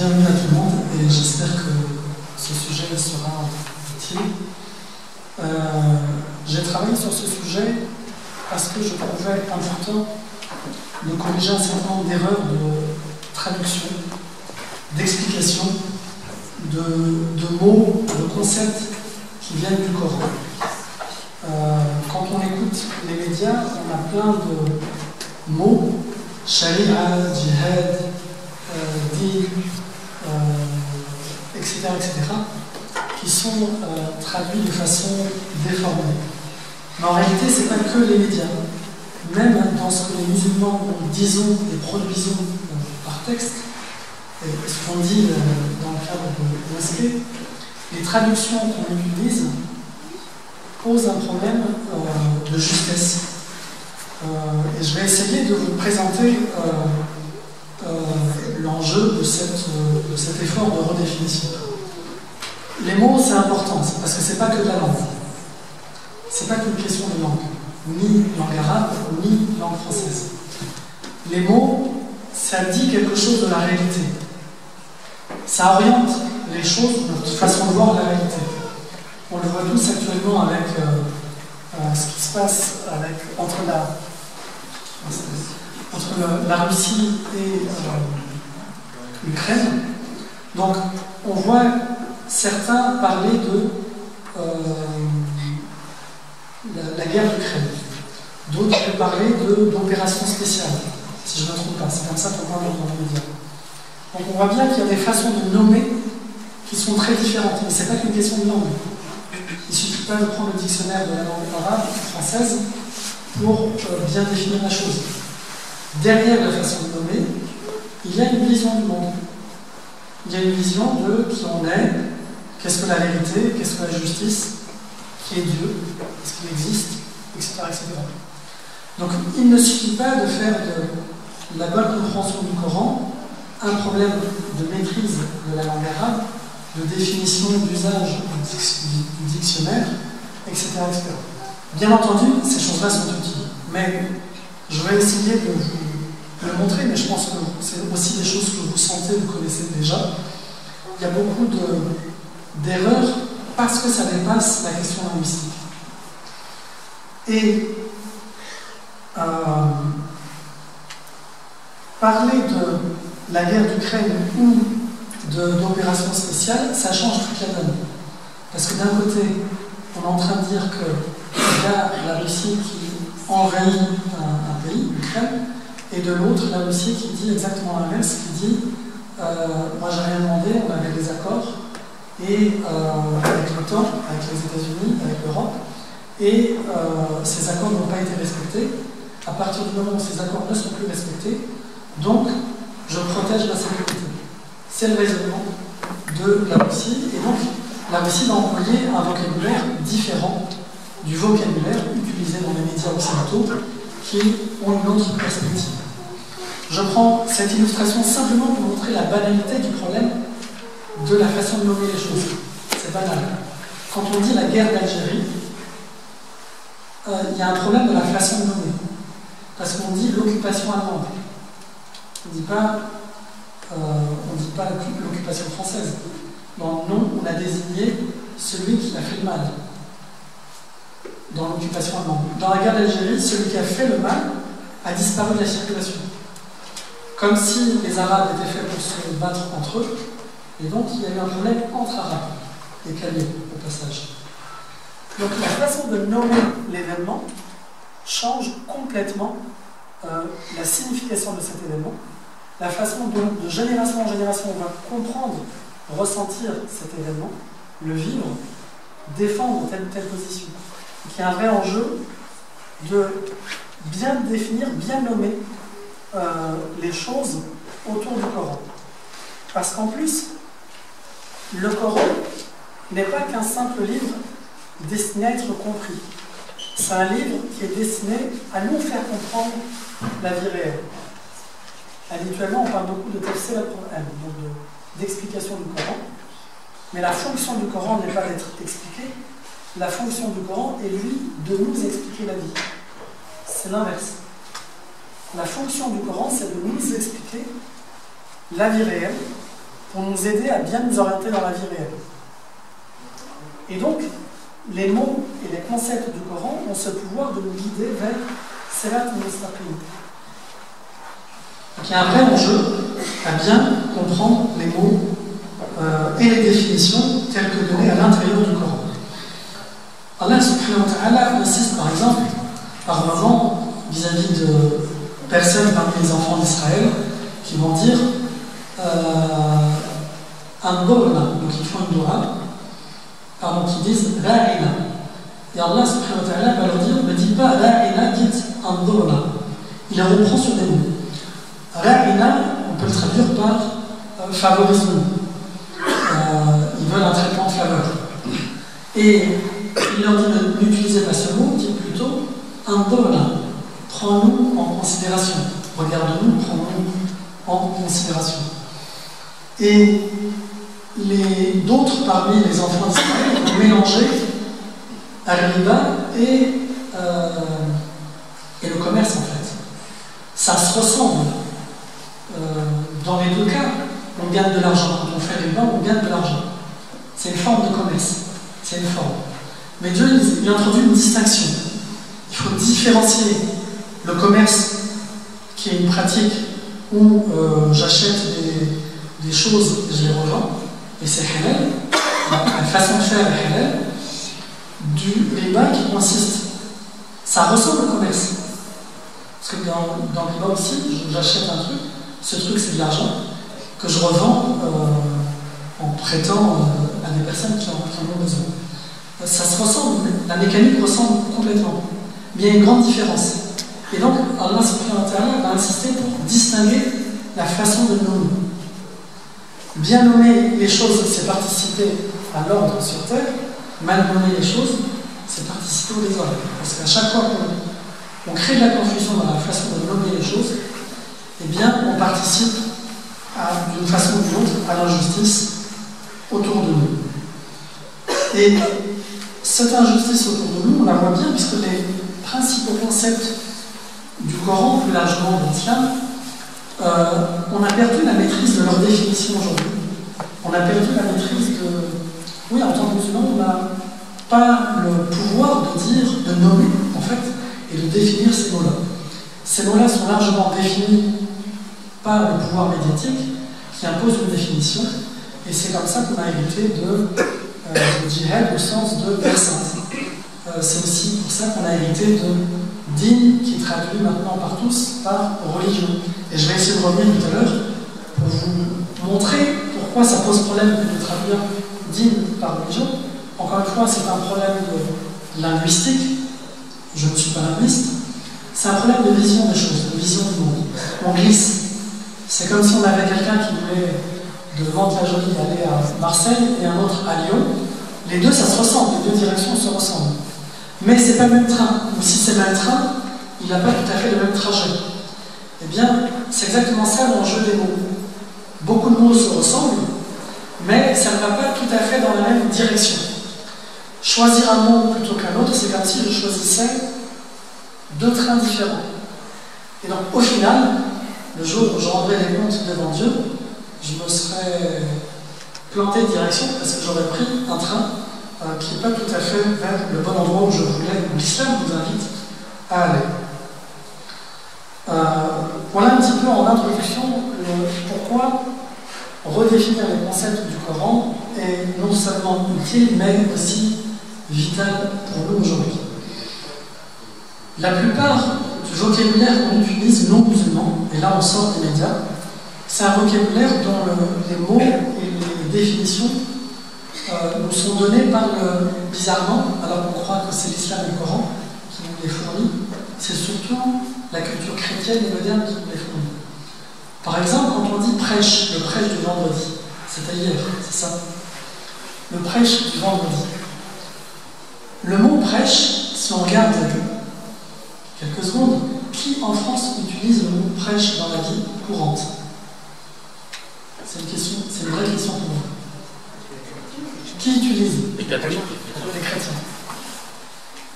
Bienvenue à tout le monde et j'espère que ce sujet sera utile. J'ai travaillé sur ce sujet parce que je trouvais important de corriger un certain nombre d'erreurs de traduction, d'explication, de mots, de concepts qui viennent du Coran. Quand on écoute les médias, on a plein de mots, sharia, djihad, din, etc., qui sont traduits de façon déformée. Mais en réalité, ce n'est pas que les médias. Même dans ce que les musulmans disons et produisons par texte, et ce qu'on dit dans le cadre de l'OSP, les traductions qu'on utilise posent un problème de justesse. Et je vais essayer de vous présenter l'enjeu de cet effort de redéfinition. Les mots, c'est important, parce que c'est pas que de la langue. C'est pas qu'une question de langue, ni langue arabe, ni langue française. Les mots, ça dit quelque chose de la réalité. Ça oriente les choses, notre façon de voir la réalité. On le voit tous actuellement avec ce qui se passe entre la Russie et l'Ukraine. Donc, on voit certains parler de la guerre d'Ukraine. D'autres peuvent parler d'opérations spéciales, si je ne me trompe pas. C'est comme ça qu'on parle dans les médias. Donc, on voit bien qu'il y a des façons de nommer qui sont très différentes. Mais ce n'est pas qu'une question de langue. Il ne suffit pas de prendre le dictionnaire de la langue arabe ou française pour bien définir la chose. Derrière la façon de nommer, il y a une vision du monde. Il y a une vision de qui on est, qu'est-ce que la vérité, qu'est-ce que la justice, qui est Dieu, est-ce qu'il existe, etc., etc. Donc il ne suffit pas de faire de la bonne compréhension du Coran un problème de maîtrise de la langue arabe, de définition d'usage du dictionnaire, etc., etc. Bien entendu, ces choses-là sont utiles, mais je vais essayer de vous le montrer, mais je pense que c'est aussi des choses que vous sentez, vous connaissez déjà. Il y a beaucoup d'erreurs parce que ça dépasse la question linguistique. Et parler de la guerre d'Ukraine ou d'opérations spéciales, ça change toute la donne. Parce que d'un côté, on est en train de dire qu'il y a la Russie qui envahit un pays, l'Ukraine, et de l'autre, la Russie qui dit exactement l'inverse, qui dit moi j'ai rien demandé, on avait des accords, et avec l'OTAN, avec les États-Unis, avec l'Europe, et ces accords n'ont pas été respectés. À partir du moment où ces accords ne sont plus respectés, donc je protège la sécurité. C'est le raisonnement de la Russie, et donc la Russie va employer un vocabulaire différent du vocabulaire utilisé dans les médias occidentaux qui ont une autre perspective. Je prends cette illustration simplement pour montrer la banalité du problème de la façon de nommer les choses. C'est banal. Quand on dit la guerre d'Algérie, il y a un problème de la façon de nommer. Parce qu'on dit l'occupation allemande. On ne dit pas l'occupation française. Dans le nom, on a désigné celui qui a fait le mal. Dans l'occupation allemande. Dans la guerre d'Algérie, celui qui a fait le mal a disparu de la circulation. Comme si les Arabes étaient faits pour se battre entre eux, et donc il y a eu un problème entre Arabes, et calés au passage. Donc la façon de nommer l'événement change complètement la signification de cet événement, la façon dont de génération en génération on va comprendre, ressentir cet événement, le vivre, défendre telle ou telle position. Donc il y a un vrai enjeu de bien définir, bien nommer les choses autour du Coran. Parce qu'en plus, le Coran n'est pas qu'un simple livre destiné à être compris. C'est un livre qui est destiné à nous faire comprendre la vie réelle. Habituellement, on parle beaucoup de tafsir al-Qur'an, donc d'explication du Coran. Mais la fonction du Coran n'est pas d'être expliqué. La fonction du Coran est, lui, de nous expliquer la vie. C'est l'inverse. La fonction du Coran, c'est de nous expliquer la vie réelle, pour nous aider à bien nous orienter dans la vie réelle. Et donc, les mots et les concepts du Coran ont ce pouvoir de nous guider vers Sirat al-Mustaqim. Donc il y a un vrai enjeu à bien comprendre les mots et les définitions telles que données à l'intérieur du Coran. Allah subhanahu wa ta'ala insiste par exemple par moment vis-à-vis de personnes parmi les enfants d'Israël qui vont dire un dorna, donc ils font une dora, pardon, qui disent ra'ina. Et Allah subhanahu wa ta'ala va leur dire ne dites pas ra'ina, dites un dorna. Il la reprend sur des mots. Ra'ina, on peut le traduire par favorise-nous. Ils veulent un traitement de faveur. Et il leur dit n'utilisez pas ce mot, dites plutôt un dorna. Prends-nous en considération. Regarde-nous, prends-nous en considération. Et d'autres parmi les enfants d'Israël ont mélangé al-riba et le commerce en fait. Ça se ressemble. Dans les deux cas, on gagne de l'argent. Quand on fait riba, on gagne de l'argent. C'est une forme de commerce. C'est une forme. Mais Dieu, il introduit une distinction. Il faut différencier le commerce, qui est une pratique où j'achète des choses et je les revends, et c'est halal, la façon de faire est halal, du riba qui consiste, ça ressemble au commerce. Parce que dans le riba aussi, j'achète un truc, ce truc c'est de l'argent, que je revends en prêtant à des personnes qui en ont besoin. Ça se ressemble, la mécanique ressemble complètement, mais il y a une grande différence. Et donc, Allah subhanahu wa ta'ala va insister pour distinguer la façon de nommer. Bien nommer les choses, c'est participer à l'ordre sur terre. Mal nommer les choses, c'est participer au désordre. Parce qu'à chaque fois qu'on crée de la confusion dans la façon de nommer les choses, eh bien, on participe d'une façon ou d'une autre à l'injustice autour de nous. Et cette injustice autour de nous, on la voit bien puisque les principaux concepts du Coran, plus largement de l'islam, on a perdu la maîtrise de leur définition aujourd'hui. On a perdu la maîtrise de... Oui, en tant que musulman, on n'a pas le pouvoir de dire, de nommer, en fait, et de définir ces mots-là. Ces mots-là sont largement définis par le pouvoir médiatique qui impose une définition, et c'est comme ça qu'on a hérité de djihad au sens de personne. C'est aussi pour ça qu'on a hérité de din, qui est traduit maintenant par tous par religion. Et je vais essayer de revenir tout à l'heure pour vous montrer pourquoi ça pose problème de traduire din par religion. Encore une fois, c'est un problème de linguistique. Je ne suis pas linguiste. C'est un problème de vision des choses, de vision du monde. On glisse. C'est comme si on avait quelqu'un qui voulait de Mantes-la-Jolie aller à Marseille et un autre à Lyon. Les deux, ça se ressemble. Les deux directions se ressemblent. Mais c'est pas le même train. Ou si c'est le même train, il n'a pas tout à fait le même trajet. Eh bien, c'est exactement ça l'enjeu des mots. Beaucoup de mots se ressemblent, mais ça ne va pas tout à fait dans la même direction. Choisir un mot plutôt qu'un autre, c'est comme si je choisissais deux trains différents. Et donc, au final, le jour où je rendrai les comptes devant Dieu, je me serais planté de direction parce que j'aurais pris un train qui n'est pas tout à fait vers le bon endroit où je voulais, où l'islam nous invite à aller. Voilà un petit peu en introduction pourquoi redéfinir les concepts du Coran est non seulement utile, mais aussi vital pour nous aujourd'hui. La plupart du vocabulaire qu'on utilise non musulman, et là on sort des médias, c'est un vocabulaire dont les mots et les définitions nous sont donnés par bizarrement, alors qu'on croit que c'est l'islam et le Coran qui nous les fournit, c'est surtout la culture chrétienne et moderne qui nous les fournit. Par exemple, quand on dit prêche, le prêche du vendredi, c'était hier, c'est ça. Le prêche du vendredi. Le mot prêche, si on regarde quelques secondes, qui en France utilise le mot prêche dans la vie courante? C'est une vraie question pour vous. Qui utilise? Les catholiques. Les chrétiens.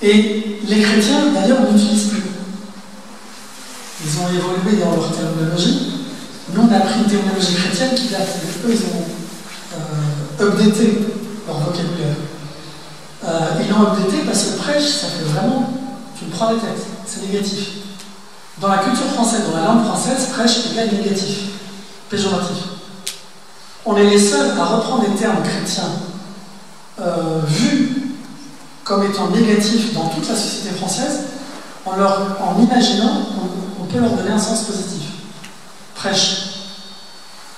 Et les chrétiens, d'ailleurs, n'utilisent plus. Ils ont évolué dans leur terminologie, Nous, on a pris une terminologie chrétienne qui date. Eux, ils ont updaté leur vocabulaire. Ils l'ont updaté parce que prêche, ça fait vraiment, tu me prends la tête, c'est négatif. Dans la culture française, dans la langue française, prêche égale négatif, péjoratif. On est les seuls à reprendre des termes chrétiens vus comme étant négatifs dans toute la société française, en imaginant qu'on peut leur donner un sens positif. Prêche.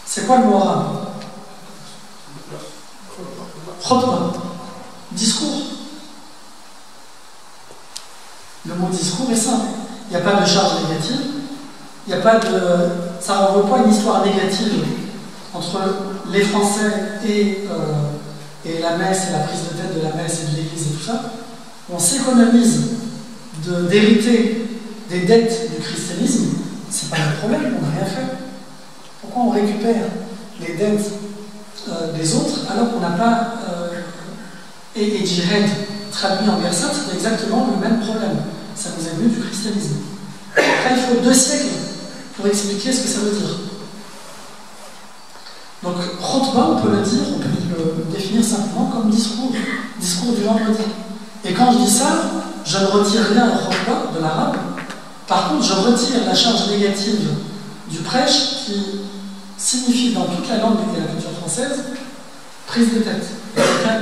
C'est quoi le mot arabe? Khutbah. Discours. Le mot discours est simple. Il n'y a pas de charge négative. Il n'y a pas de... Ça ne renvoie pas une histoire négative entre les Français et la messe et la prise de tête de la messe et de l'église et tout ça. On s'économise d'hériter des dettes du christianisme. C'est pas le problème, on n'a rien fait. Pourquoi on récupère les dettes des autres alors qu'on n'a pas... et djihad traduit en verset, c'est exactement le même problème. Ça nous est venu du christianisme. Après, il faut 2 siècles pour expliquer ce que ça veut dire. Donc, khutbah, on peut le dire, on peut le définir simplement comme discours du vendredi. Et quand je dis ça, je ne retire rien au khutbah de l'arabe. Par contre, je retire la charge négative du prêche qui signifie dans toute la langue et la culture française prise de tête. Quelqu'un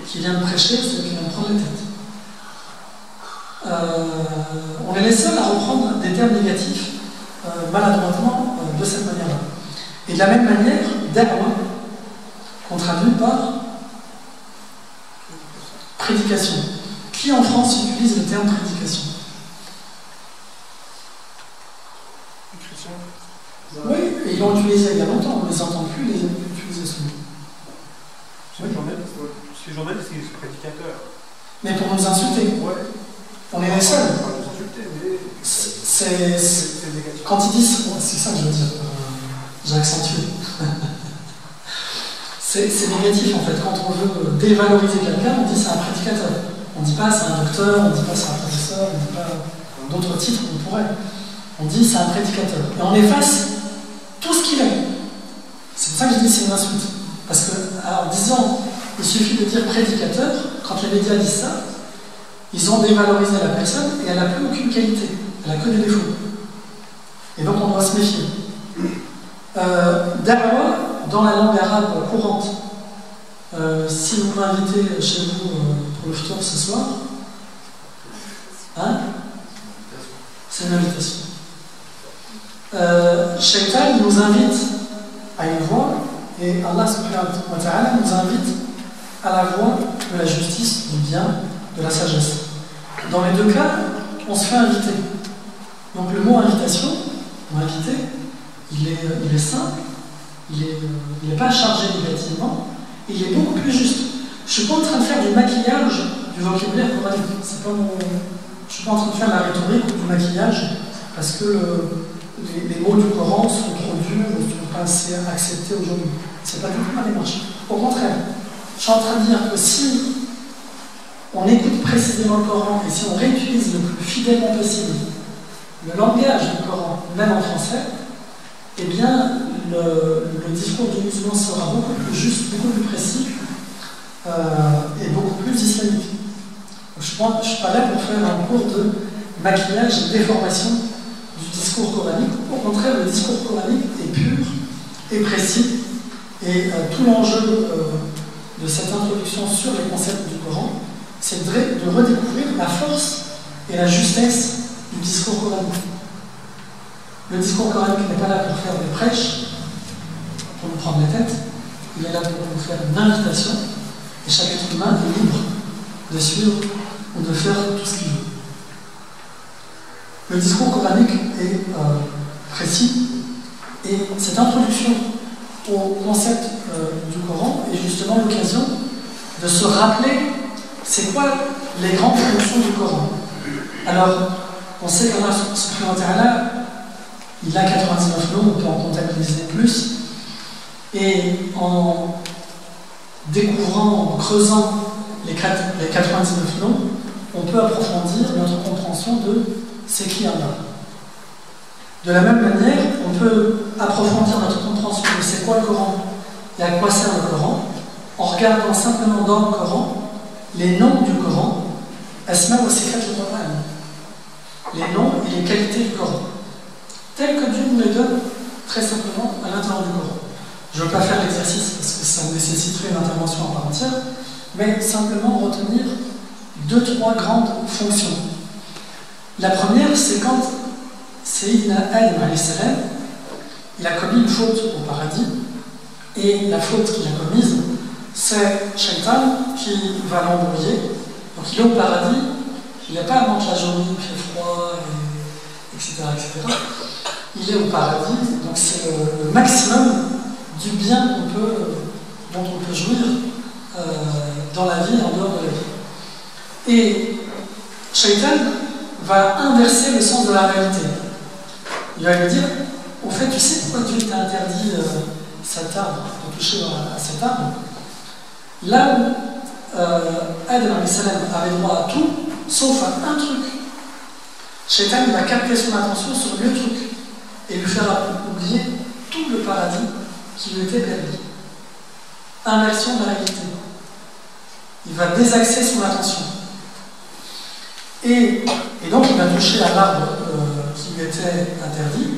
qui vient de prêcher, c'est qui vient de prendre la tête. On est les seuls à reprendre des termes négatifs maladroitement de cette manière-là. Et de la même manière, da'wa, qu'on traduit par prédication. Qui en France utilise le terme prédication? Oui, et ils l'ont utilisé il y a longtemps, on ne les entend plus les utiliser ce mot. Je suis journaliste, c'est prédicateur. Mais pour nous insulter. Ouais. On est les seuls. C'est négatif. Quand ils disent, c'est ça que je veux dire, j'ai accentué. C'est négatif en fait. Quand on veut dévaloriser quelqu'un, on dit c'est un prédicateur. On ne dit pas c'est un docteur, on ne dit pas c'est un professeur, on ne dit pas d'autres titres qu'on pourrait. On dit c'est un prédicateur. Et on efface tout ce qu'il est. C'est pour ça que je dis c'est une insulte. Parce qu'en disant, il suffit de dire prédicateur, quand les médias disent ça, ils ont dévalorisé la personne et elle n'a plus aucune qualité. Elle n'a que des défauts. Et donc on doit se méfier. Da'wa, dans la langue arabe courante, si vous m'invitez chez vous pour le futur ce soir, hein, c'est une invitation. Shaitan nous invite à une voie et Allah subhanahu wa ta'ala nous invite à la voie de la justice, du bien, de la sagesse. Dans les 2 cas, on se fait inviter. Donc le mot invitation, ou inviter, il est simple, il n'est pas chargé négativement, il est beaucoup plus juste. Je ne suis pas en train de faire du maquillage du vocabulaire coranique. Je ne suis pas en train de faire la rhétorique ou du maquillage parce que les mots du Coran sont trop durs ou ne sont pas assez acceptés aujourd'hui. Ce n'est pas du tout ma démarche. Au contraire, je suis en train de dire que si on écoute précisément le Coran et si on réutilise le plus fidèlement possible le langage du Coran, même en français, eh bien, le discours du musulman sera beaucoup plus juste, beaucoup plus précis et beaucoup plus islamique. Je ne suis pas là pour faire un cours de maquillage et déformation du discours coranique. Au contraire, le discours coranique est pur et précis et tout l'enjeu de cette introduction sur les concepts du Coran, c'est de redécouvrir la force et la justesse du discours coranique. Le discours coranique n'est pas là pour faire des prêches, pour nous prendre la tête, il est là pour nous faire une invitation, et chaque être humain est libre de suivre ou de faire tout ce qu'il veut. Le discours coranique est précis, et cette introduction au concept du Coran est justement l'occasion de se rappeler c'est quoi les grandes fonctions du Coran. Alors, on sait qu'Allah subhanahu wa ta'ala, il a 99 noms, on peut en comptabiliser plus, et en découvrant, en creusant les 99 noms, on peut approfondir notre compréhension de c'est qui Allah. De la même manière, on peut approfondir notre compréhension de c'est quoi le Coran et à quoi sert le Coran en regardant simplement dans le Coran les noms du Coran, asma wa sifat al-Qur'an, les noms et les qualités du Coran, tels que Dieu nous les donne très simplement à l'intérieur du Coran. Je ne veux pas faire l'exercice parce que ça nécessiterait une intervention en part entière, mais simplement retenir 2-3 grandes fonctions. La première, c'est quand Sayyidina Adam alayhi salam, il a commis une faute au paradis, et la faute qu'il a commise, c'est Shaitan qui va l'embrouiller. Donc il est au paradis, il n'est pas à Mantes-la-Jolie, il fait froid, etc., etc. Il est au paradis, donc c'est le maximum du bien dont on peut jouir dans la vie et en dehors de la vie. Et Shaitan va inverser le sens de la réalité. Il va lui dire, au fait, tu sais pourquoi Dieu t'a interdit cet arbre, de toucher à cet arbre? Là où Adam alayhi salam avait droit à tout, sauf à un truc. Shaitan va capter son attention sur le truc et lui faire oublier tout le paradis qui lui était permis. Inversion de la réalité. Il va désaxer son attention. Et donc il va toucher à l'arbre qui lui était interdit,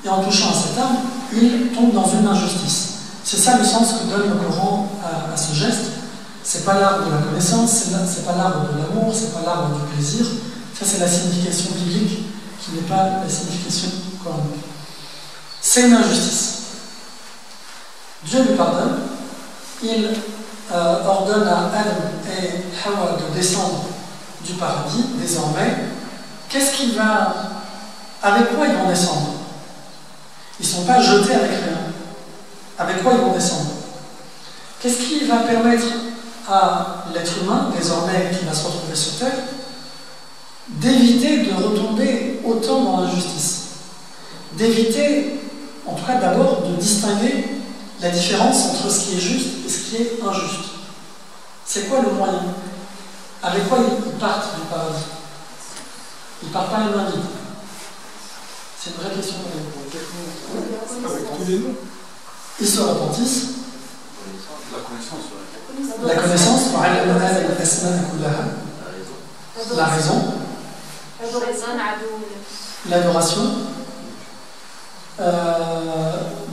et en touchant à cet arbre, il tombe dans une injustice. C'est ça le sens que donne le Coran à ce geste. C'est pas l'arbre de la connaissance, c'est pas l'arbre de l'amour, c'est pas l'arbre du plaisir. Ça, c'est la signification biblique qui n'est pas la signification coranique. C'est une injustice. Dieu lui pardonne. Il ordonne à Adam et Hawa de descendre du paradis. Désormais, avec quoi ils vont descendre? Ils ne sont pas jetés avec rien. Avec quoi ils vont descendre? Qu'est-ce qui va permettre à l'être humain, désormais qui va se retrouver sur Terre, d'éviter de retomber autant dans l'injustice? D'éviter, en tout cas d'abord, de distinguer la différence entre ce qui est juste et ce qui est injuste. C'est quoi le moyen? Avec quoi ils partent du paradis? Ils ne partent pas les mains vides. C'est une vraie question pour vous. Avec tous les noms. Ils se repentissent. La connaissance, la raison, l'adoration.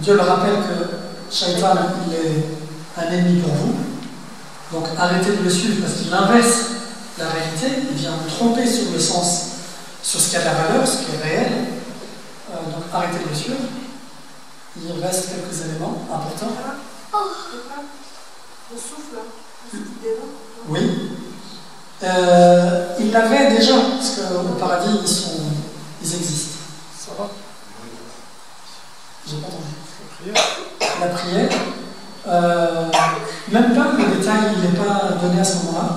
Dieu le rappelle que Shaitan, il est un ennemi pour vous. Donc arrêtez de le suivre parce qu'il inverse la réalité, il vient vous tromper sur le sens, sur ce qui a de la valeur, ce qui est réel. Donc arrêtez de le suivre. Il reste quelques éléments importants. Le souffle, oui. Il l'avait déjà, parce qu'au paradis, ils existent. ça va. J'ai pas entendu. La prière. Même pas, le détail, il n'est pas donné à ce moment-là.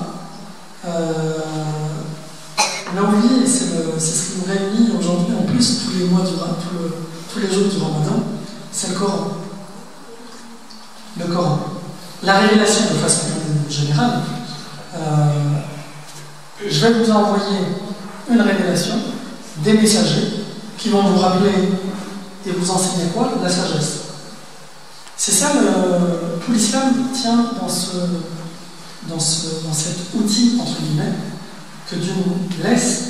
Mais oui, c'est ce qui nous réunit aujourd'hui, en plus, tous les mois tous les jours du Ramadan, c'est le Coran. Le Coran. La révélation de façon plus générale, je vais vous envoyer une révélation, des messagers qui vont vous rappeler et vous enseigner quoi? La sagesse. C'est ça, tout l'islam tient dans cet outil, entre guillemets, que Dieu nous laisse,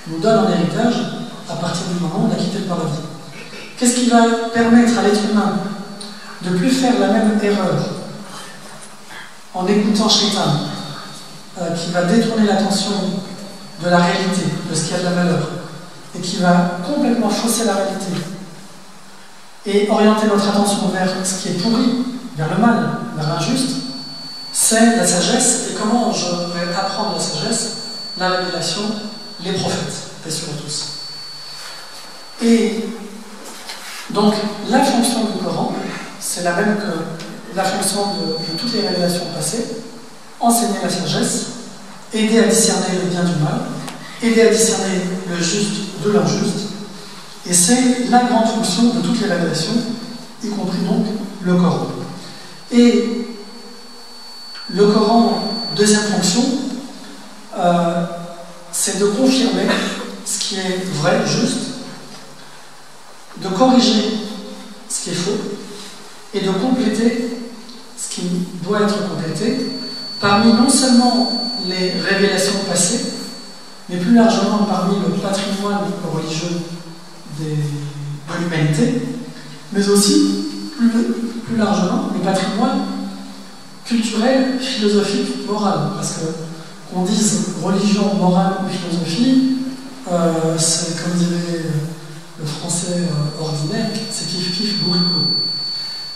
nous donne en héritage à partir du moment où on a quitté le paradis. Qu'est-ce qui va permettre à l'être humain de ne plus faire la même erreur en écoutant Shaitan, qui va détourner l'attention de la réalité, de ce qui a de la valeur, et qui va complètement fausser la réalité, et orienter notre attention vers ce qui est pourri, vers le mal, vers l'injuste, c'est la sagesse. Et comment je vais apprendre la sagesse? La révélation, les prophètes, paix sur eux tous. Et donc, la fonction du Coran, c'est la même que la fonction de toutes les révélations passées: enseigner la sagesse, aider à discerner le bien du mal, aider à discerner le juste de l'injuste. Et c'est la grande fonction de toutes les révélations, y compris donc le Coran. Et le Coran, deuxième fonction, c'est de confirmer ce qui est vrai, juste, de corriger ce qui est faux et de compléter ce qui doit être complété parmi non seulement les révélations passées, mais plus largement parmi le patrimoine religieux de l'humanité, mais aussi plus largement le patrimoine culturel, philosophique, moral. Parce que qu'on dise religion, morale ou philosophie, c'est comme dirait le français ordinaire, c'est kiff-kiff bourricot.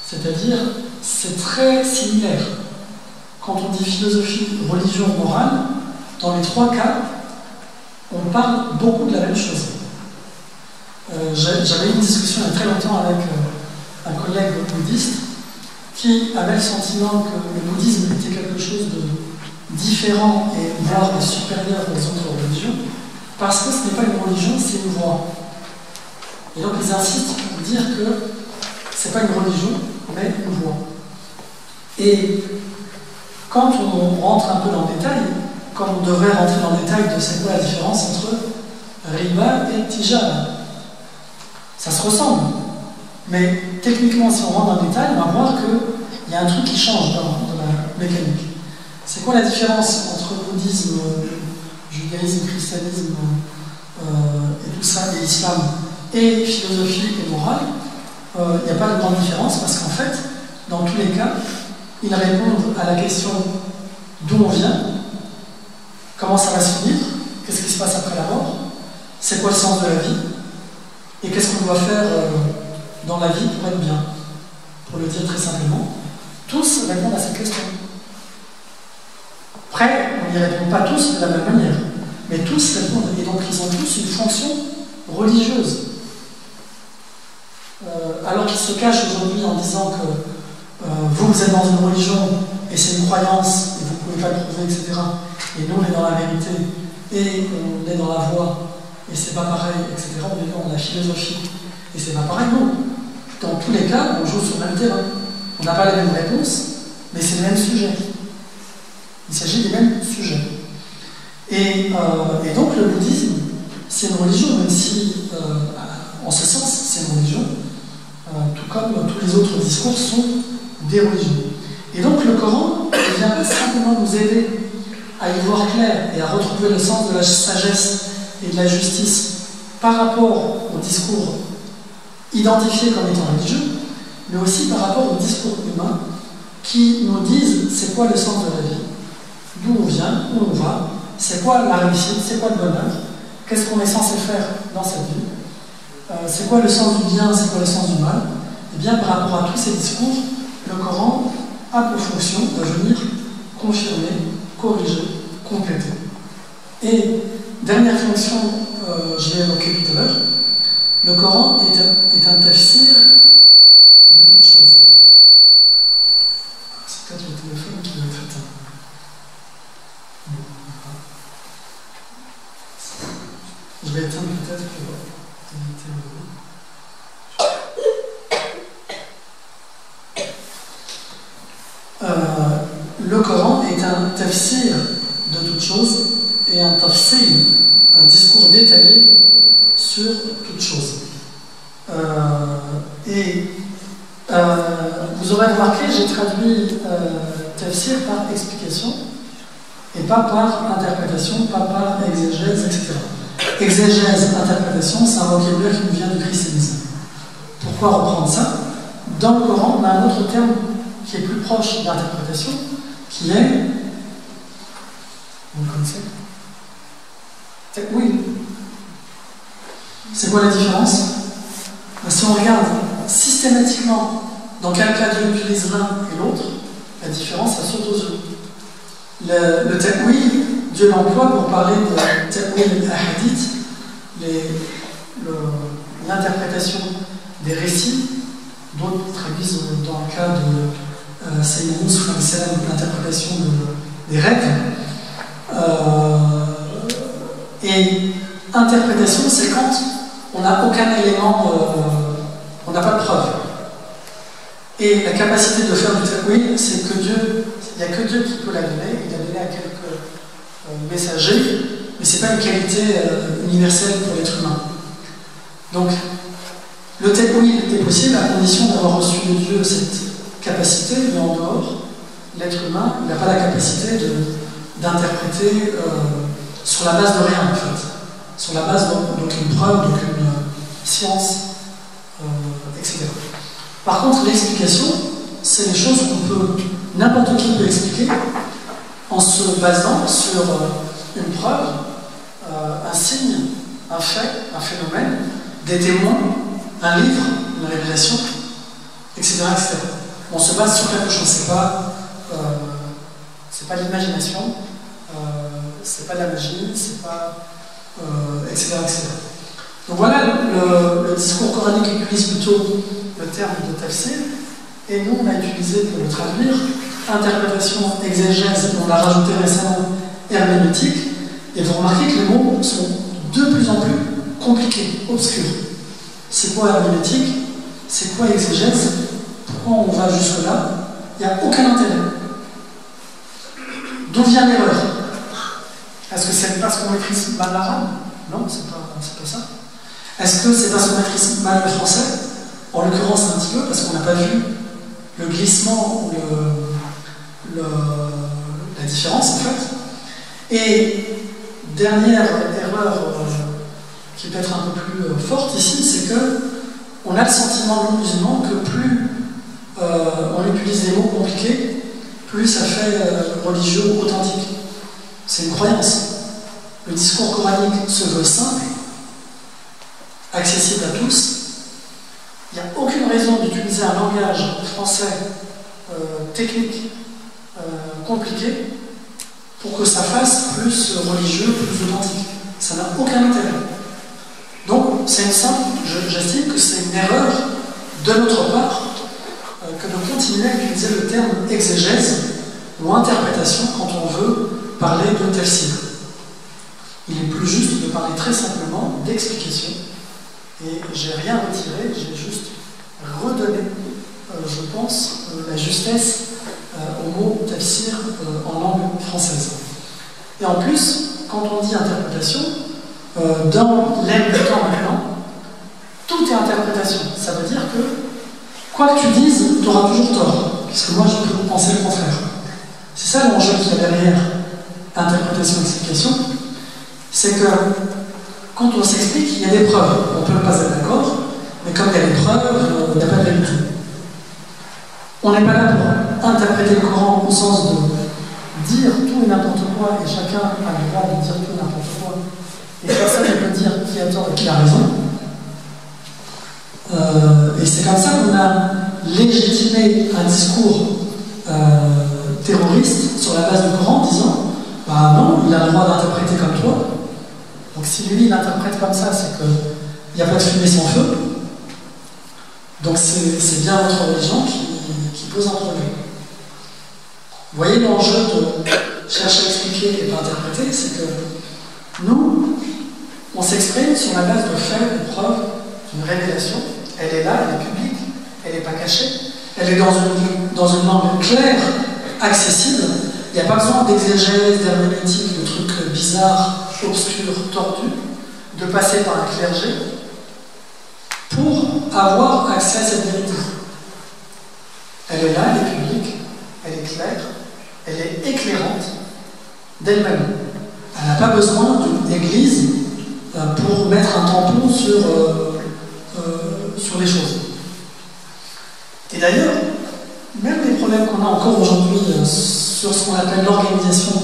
C'est-à-dire, c'est très similaire. Quand on dit philosophie, religion, morale, dans les trois cas, on parle beaucoup de la même chose. J'avais eu une discussion il y a très longtemps avec un collègue bouddhiste qui avait le sentiment que le bouddhisme était quelque chose de différent et voire de supérieur aux autres religions, parce que ce n'est pas une religion, c'est une voie. Et donc ils insistent pour dire que ce n'est pas une religion, mais une voie. Et quand on rentre un peu dans le détail, comme on devrait rentrer dans le détail de c'est quoi la différence entre riba et tijara, ça se ressemble. Mais techniquement, si on rentre dans le détail, on va voir qu'il y a un truc qui change dans la mécanique. C'est quoi la différence entre bouddhisme, judaïsme, christianisme et tout ça, et islam, et philosophie et morale? Il n'y a pas de grande différence parce qu'en fait, dans tous les cas, ils répondent à la question d'où on vient, comment ça va se finir, qu'est-ce qui se passe après la mort, c'est quoi le sens de la vie, et qu'est-ce qu'on doit faire dans la vie pour être bien. Pour le dire très simplement, tous répondent à cette question. Après, on n'y répond pas tous de la même manière, mais tous répondent, et donc ils ont tous une fonction religieuse. Alors qu'ils se cachent aujourd'hui en disant que vous êtes dans une religion et c'est une croyance et vous ne pouvez pas le prouver, etc. Et nous on est dans la vérité et on est dans la voie et c'est pas pareil, etc. On est dans la philosophie et c'est pas pareil, non. Dans tous les cas, on joue sur le même terrain. On n'a pas les mêmes réponses, mais c'est le même sujet. Il s'agit des mêmes sujets. Et donc le bouddhisme, c'est une religion, même si, en ce sens, c'est une religion, tout comme tous les autres discours sont des religions. Et donc le Coran ne vient pas simplement nous aider à y voir clair et à retrouver le sens de la sagesse et de la justice par rapport au discours identifié comme étant religieux, mais aussi par rapport au discours humain qui nous disent c'est quoi le sens de la vie, d'où on vient, où on va, c'est quoi la réussite, c'est quoi le bonheur, qu'est-ce qu'on est censé faire dans cette vie, c'est quoi le sens du bien, c'est quoi le sens du mal. Et bien par rapport à tous ces discours, le Coran a pour fonction de venir confirmer, corriger, compléter. Et dernière fonction, je l'ai évoquée tout à l'heure, le Coran est un tafsir de toute chose. C'est peut-être le téléphone qui l'a fait. Je vais éteindre peut-être pour éviter le Coran est un tafsir de toute chose et un tafsir, un discours détaillé sur toute chose. Vous aurez remarqué, j'ai traduit tafsir par explication et pas par interprétation, pas par exégèse, etc. Exégèse, interprétation, c'est un vocabulaire qui nous vient du christianisme. Pourquoi reprendre ça? Dans le Coran, on a un autre terme qui est plus proche d'interprétation, qui est... Vous le connaissez? Oui. C'est quoi la différence? Si on regarde systématiquement dans quel cas Dieu utilise l'un et l'autre, la différence, ça saute aux yeux. Le ta'wil, Dieu l'emploie pour parler de ta'wil al-hadith, l'interprétation des récits, d'autres traduisent dans le cas de Sayyid Moussouf l'interprétation des rêves. Et interprétation, c'est quand on n'a aucun élément, on n'a pas de preuve. Et la capacité de faire du ta'wil, c'est que Dieu, il n'y a que Dieu qui peut la donner, il l'a donné à quelques messagers, mais ce n'est pas une qualité universelle pour l'être humain. Donc, Le témoin est possible à condition d'avoir reçu de Dieu cette capacité, mais en dehors, l'être humain n'a pas la capacité d'interpréter sur la base de rien, en fait. Sur la base d'aucune preuve, d'aucune science, etc. Par contre, l'explication, c'est les choses n'importe qui peut expliquer en se basant sur une preuve, un signe, un fait, un phénomène, des témoins, un livre, une révélation, etc., etc. On se base sur quelque chose, c'est pas l'imagination, c'est pas de la magie, c'est pas etc., etc. Donc voilà, le discours coranique utilise plutôt le terme de tafsir, et nous on a utilisé pour le traduire interprétation, exégèse, on l'a rajouté récemment herméneutique, et vous remarquez que les mots sont de plus en plus compliqués, obscurs. C'est quoi herméneutique? C'est quoi exégèse? Pourquoi on va jusque-là? Il n'y a aucun intérêt. D'où vient l'erreur? Est-ce que c'est parce qu'on maîtrise mal l'arabe? Non, c'est pas ça. Est-ce que c'est parce qu'on maîtrise mal le français? En l'occurrence, un petit peu, parce qu'on n'a pas vu le glissement ou la différence, en fait. Et dernière erreur qui peut être un peu plus forte ici, c'est que on a le sentiment non musulman que plus on utilise des mots compliqués, plus ça fait religieux ou authentique. C'est une croyance. Le discours coranique se veut simple, accessible à tous. Il n'y a aucune raison d'utiliser un langage français technique, compliqué, pour que ça fasse plus religieux, plus authentique. Ça n'a aucun intérêt. Donc, c'est une simple, j'estime que c'est une erreur de notre part que de continuer à utiliser le terme exégèse ou interprétation quand on veut parler de tafsir. Il est plus juste de parler très simplement d'explication, et j'ai rien retiré, j'ai juste redonné, je pense, la justesse au mot tafsir en langue française. Et en plus, quand on dit interprétation, dans l'air du temps maintenant, tout est interprétation. Ça veut dire que, quoi que tu dises, tu auras toujours tort, puisque moi je peux penser le contraire. C'est ça l'enjeu qu'il y a derrière interprétation-explication, c'est que quand on s'explique, il y a des preuves. On peut ne pas être d'accord, mais comme il y a des preuves, il n'y a pas de vérité. On n'est pas là pour interpréter le Coran au sens de dire tout et n'importe quoi, et chacun a le droit de dire tout et n'importe quoi, et personne ne peut dire qui a tort et qui a raison. Et c'est comme ça qu'on a légitimé un discours terroriste sur la base du Coran, en disant bah non, il a le droit d'interpréter comme toi. Donc si lui il interprète comme ça, c'est qu'il n'y a pas de fumée sans feu. Donc c'est bien votre religion qui pose un problème. Vous voyez l'enjeu de chercher à expliquer et pas interpréter, c'est que nous, on s'exprime sur la base de faits, de preuves, d'une révélation. Elle est là, elle est publique, elle n'est pas cachée, elle est dans une langue claire, accessible. Il n'y a pas besoin d'exégèse, d'herméneutique, de trucs bizarres, obscurs, tordus, de passer par un clergé pour avoir accès à cette vérité. Elle est là, elle est publique, elle est claire, elle est éclairante d'elle-même. Elle n'a pas besoin d'une église pour mettre un tampon sur les choses. Et d'ailleurs, même les problèmes qu'on a encore aujourd'hui sur ce qu'on appelle l'organisation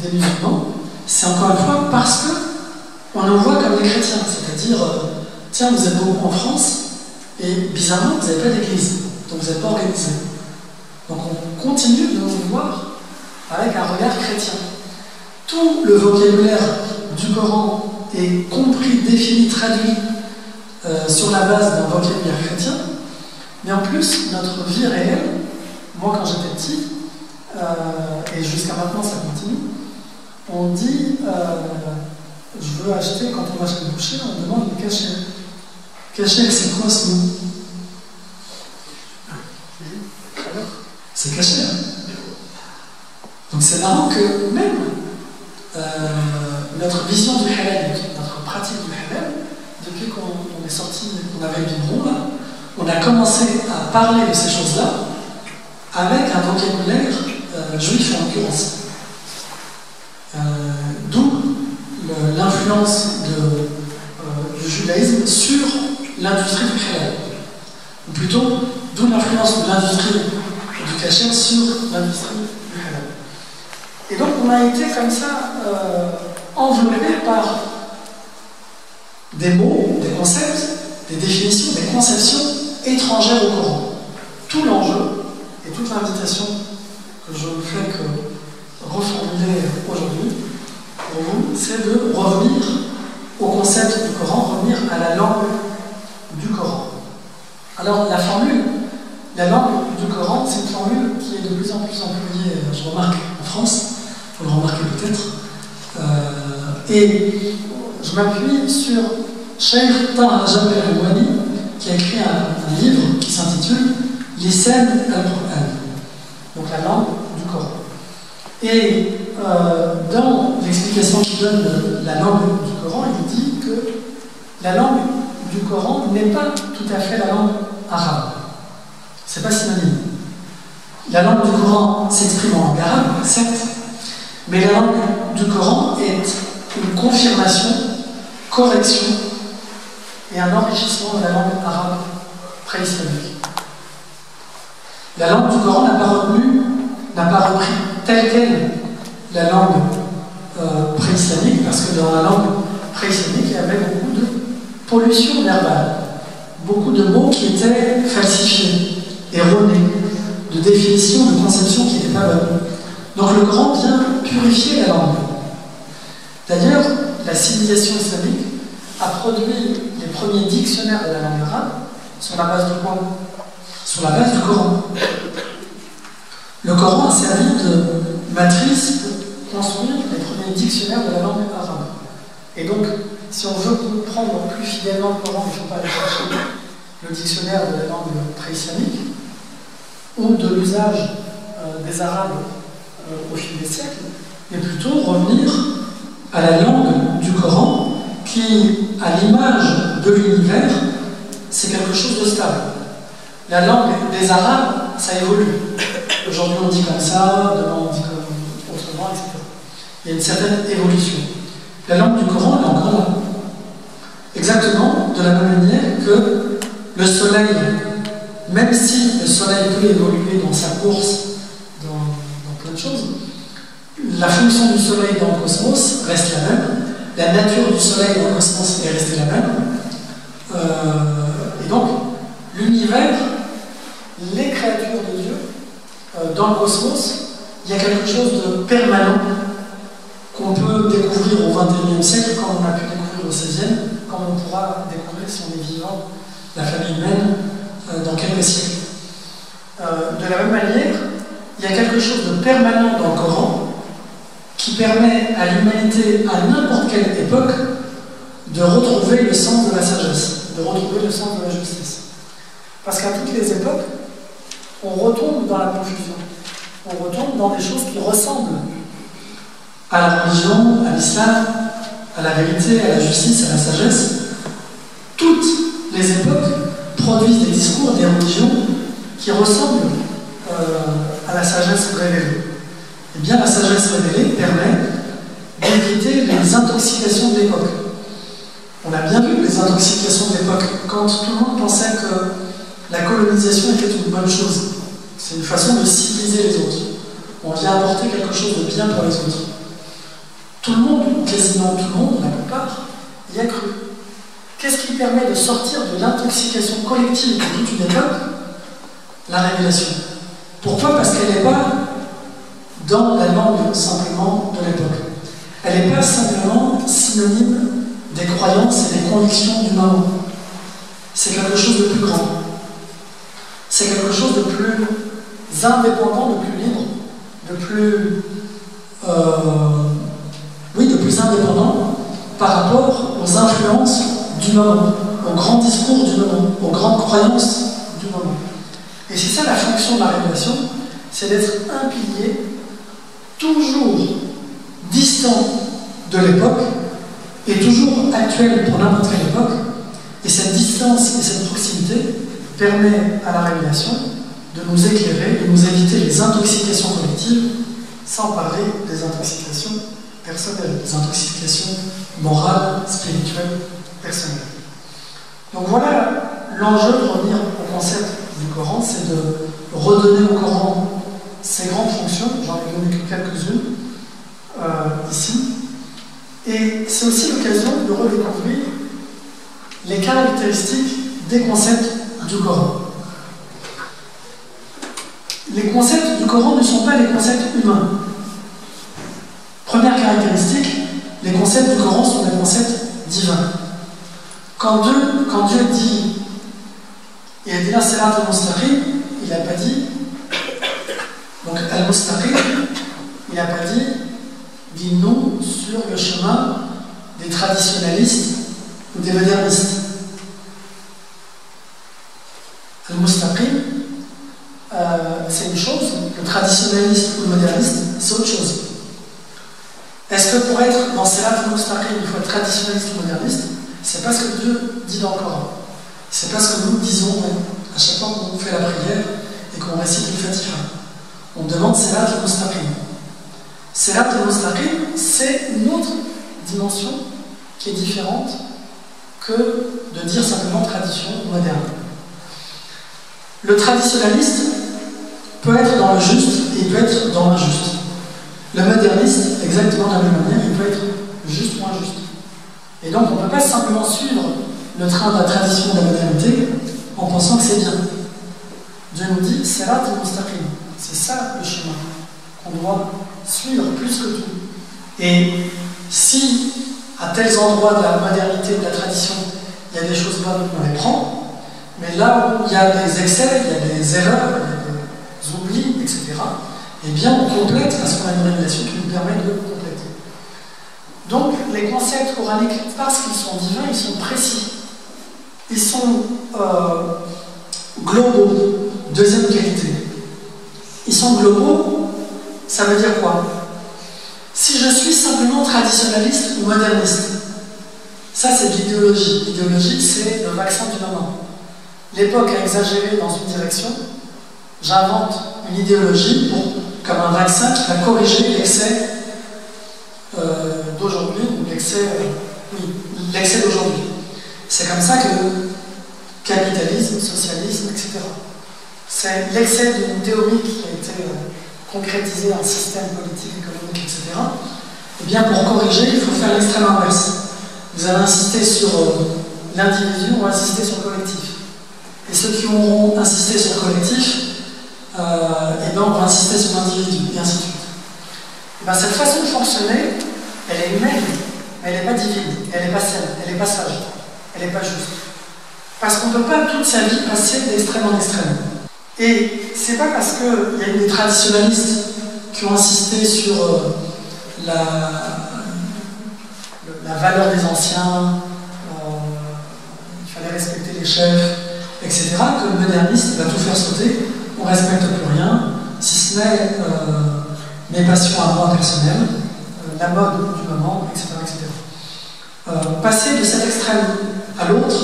des musulmans, c'est encore une fois parce qu'on nous voit comme des chrétiens, c'est-à-dire, tiens, vous êtes beaucoup en France, et bizarrement, vous n'avez pas d'église, donc vous n'êtes pas organisé. Donc on continue de nous voir avec un regard chrétien. Tout le vocabulaire du Coran est compris, défini, traduit sur la base d'un vocabulaire chrétien, mais en plus, notre vie réelle, moi quand j'étais petit, et jusqu'à maintenant ça continue, on dit je veux acheter, quand on va chez le boucher, on demande une cachère. Cachère, c'est quoi ce mot? C'est caché. Donc c'est marrant que même notre vision du halal, notre pratique du halal, depuis depuis qu'on est sorti, qu'on avait le biberon, là, on a commencé à parler de ces choses-là avec un vocabulaire juif en l'occurrence. D'où l'influence du judaïsme sur l'industrie du halal. Ou plutôt, d'où l'influence de l'industrie du kasher sur l'industrie du halal. Et donc on a été comme ça enveloppé par des mots, des concepts, des définitions, des conceptions étrangères au Coran. Tout l'enjeu et toute l'invitation que je ne fais que reformuler aujourd'hui pour vous, c'est de revenir au concept du Coran, revenir à la langue du Coran. Alors la formule, la langue du Coran, c'est une formule qui est de plus en plus employée, je remarque, en France, vous le remarquez peut-être, et je m'appuie sur Cheikh Taha Jabir al-Wani, qui a écrit un livre qui s'intitule Lisan al-Qur'an, donc la langue du Coran. Et dans l'explication qu'il donne de la langue du Coran, il dit que la langue du Coran n'est pas tout à fait la langue arabe. C'est pas synonyme. La langue du Coran s'exprime en langue arabe, certes, mais la langue du Coran est une confirmation, correction et un enrichissement de la langue arabe pré-islamique. La langue du Coran n'a pas repris telle quelle la langue pré-islamique, parce que dans la langue pré-islamique, il y avait beaucoup de pollution verbale, beaucoup de mots qui étaient falsifiés, erronés, de définitions, de conceptions qui n'étaient pas bonnes. Donc le Coran vient purifier la langue. D'ailleurs, la civilisation islamique a produit les premiers dictionnaires de la langue arabe sur la base de quoi? Sur la base du Coran. Le Coran a servi de matrice pour construire les premiers dictionnaires de la langue arabe. Et donc, si on veut comprendre plus fidèlement le Coran, il ne faut pas aller chercher le dictionnaire de la langue pré-islamique ou de l'usage des Arabes au fil des siècles, mais plutôt revenir à la langue du Coran qui, à l'image de l'univers, c'est quelque chose de stable. La langue des Arabes, ça évolue. Aujourd'hui on dit comme ça, demain on dit comme autrement, etc. Il y a une certaine évolution. La langue du Coran, elle est encore là. Exactement de la même manière que le soleil, même si le soleil peut évoluer dans sa course, dans plein de choses, la fonction du soleil dans le cosmos reste la même, la nature du soleil dans le cosmos est restée la même, et donc l'univers, les créatures de Dieu, dans le cosmos, il y a quelque chose de permanent qu'on peut découvrir au XXIe siècle, comme on a pu découvrir au XVIe, comme on pourra découvrir si on est vivant, la famille humaine, dans quelques siècles. De la même manière, il y a quelque chose de permanent dans le Coran qui permet à l'humanité, à n'importe quelle époque, de retrouver le sens de la sagesse, de retrouver le sens de la justice. Parce qu'à toutes les époques, on retombe dans la confusion, on retombe dans des choses qui ressemblent à la religion, à l'islam, à la vérité, à la justice, à la sagesse. Toutes les époques produisent des discours, des religions qui ressemblent à la sagesse révélée. Eh bien, la sagesse révélée permet d'éviter les intoxications de l'époque. On a bien vu les intoxications de l'époque, quand tout le monde pensait que la colonisation était une bonne chose. C'est une façon de civiliser les autres. On vient apporter quelque chose de bien pour les autres. Tout le monde, quasiment tout le monde, la plupart, y a cru. Qu'est-ce qui permet de sortir de l'intoxication collective de toute une époque? La révélation. Pourquoi? Parce qu'elle n'est pas dans la langue simplement de l'époque. Elle n'est pas simplement synonyme des croyances et des convictions du moment. C'est quelque chose de plus grand. C'est quelque chose de plus indépendant, de plus libre, de plus... de plus indépendant par rapport aux influences du moment, aux grands discours du moment, aux grandes croyances du moment. Et c'est ça la fonction de la révélation, c'est d'être un pilier toujours distant de l'époque et toujours actuel pour n'importe quelle époque, Et cette distance et cette proximité permet à la révélation de nous éclairer, de nous éviter les intoxications collectives, sans parler des intoxications personnelles, des intoxications morales, spirituelles, personnelles. Donc voilà l'enjeu de revenir au concept du Coran, c'est de redonner au Coran ses grandes fonctions, j'en ai donné que quelques-unes ici, et c'est aussi l'occasion de redécouvrir les caractéristiques des concepts du Coran. Les concepts du Coran ne sont pas les concepts humains. Première caractéristique, les concepts du Coran sont des concepts divins. Quand Dieu dit « Ihdina sirat al-mustaqim », il n'a pas dit donc al-mustaqim, il n'a pas dit « Guide-nous sur le chemin des traditionalistes ou des modernistes ». Al-mustaqim, c'est une chose, le traditionnaliste ou le moderniste, c'est autre chose. Est-ce que pour être dans sirat al-mustaqim, il faut être traditionnaliste ou moderniste? C'est pas ce que Dieu dit dans le Coran. C'est pas ce que nous disons à chaque fois qu'on fait la prière et qu'on récite le Fatiha. On demande sirat al-mustaqim. Sirat al-mustaqim, c'est une autre dimension qui est différente que de dire simplement tradition moderne. Le traditionnaliste peut être dans le juste et il peut être dans l'injuste. Le moderniste, exactement de la même manière, il peut être juste ou injuste. Et donc on ne peut pas simplement suivre le train de la tradition de la modernité en pensant que c'est bien. Dieu nous dit, sirat al-mustaqim. C'est ça le chemin qu'on doit suivre plus que tout. Et si à tels endroits de la modernité, de la tradition, il y a des choses bonnes, on les prend. Mais là où il y a des excès, il y a des erreurs, il y a des oublis, etc., eh bien on complète parce qu'on a une révélation qui nous permet de compléter. Donc les concepts coraniques, parce qu'ils sont divins, ils sont précis. Ils sont globaux. Deuxième qualité. Ils sont globaux, ça veut dire quoi? Si je suis simplement traditionnaliste ou moderniste, ça c'est de l'idéologie. L'idéologie, c'est le vaccin du moment. L'époque a exagéré dans une direction, j'invente une idéologie comme un vaccin qui va corriger l'excès d'aujourd'hui, ou l'excès d'aujourd'hui. C'est comme ça que capitalisme, socialisme, etc. C'est l'excès d'une théorie qui a été concrétisée en système politique, économique, etc. Et bien pour corriger, il faut faire l'extrême inverse. Vous allez insister sur l'individu, on va insister sur le collectif. Et ceux qui auront insisté sur le collectif, et ben on va insister sur l'individu, et ainsi de suite. Et ben cette façon de fonctionner, elle est humaine, mais elle n'est pas divine, elle n'est pas saine, elle n'est pas sage, elle n'est pas juste. Parce qu'on ne peut pas toute sa vie passer d'extrême en extrême. Et c'est pas parce qu'il y a eu des traditionnalistes qui ont insisté sur la valeur des anciens, il fallait respecter les chefs, etc., que le moderniste va tout faire sauter, on ne respecte plus rien, si ce n'est mes passions à moi personnelles, la mode du moment, etc. Passer de cet extrême à l'autre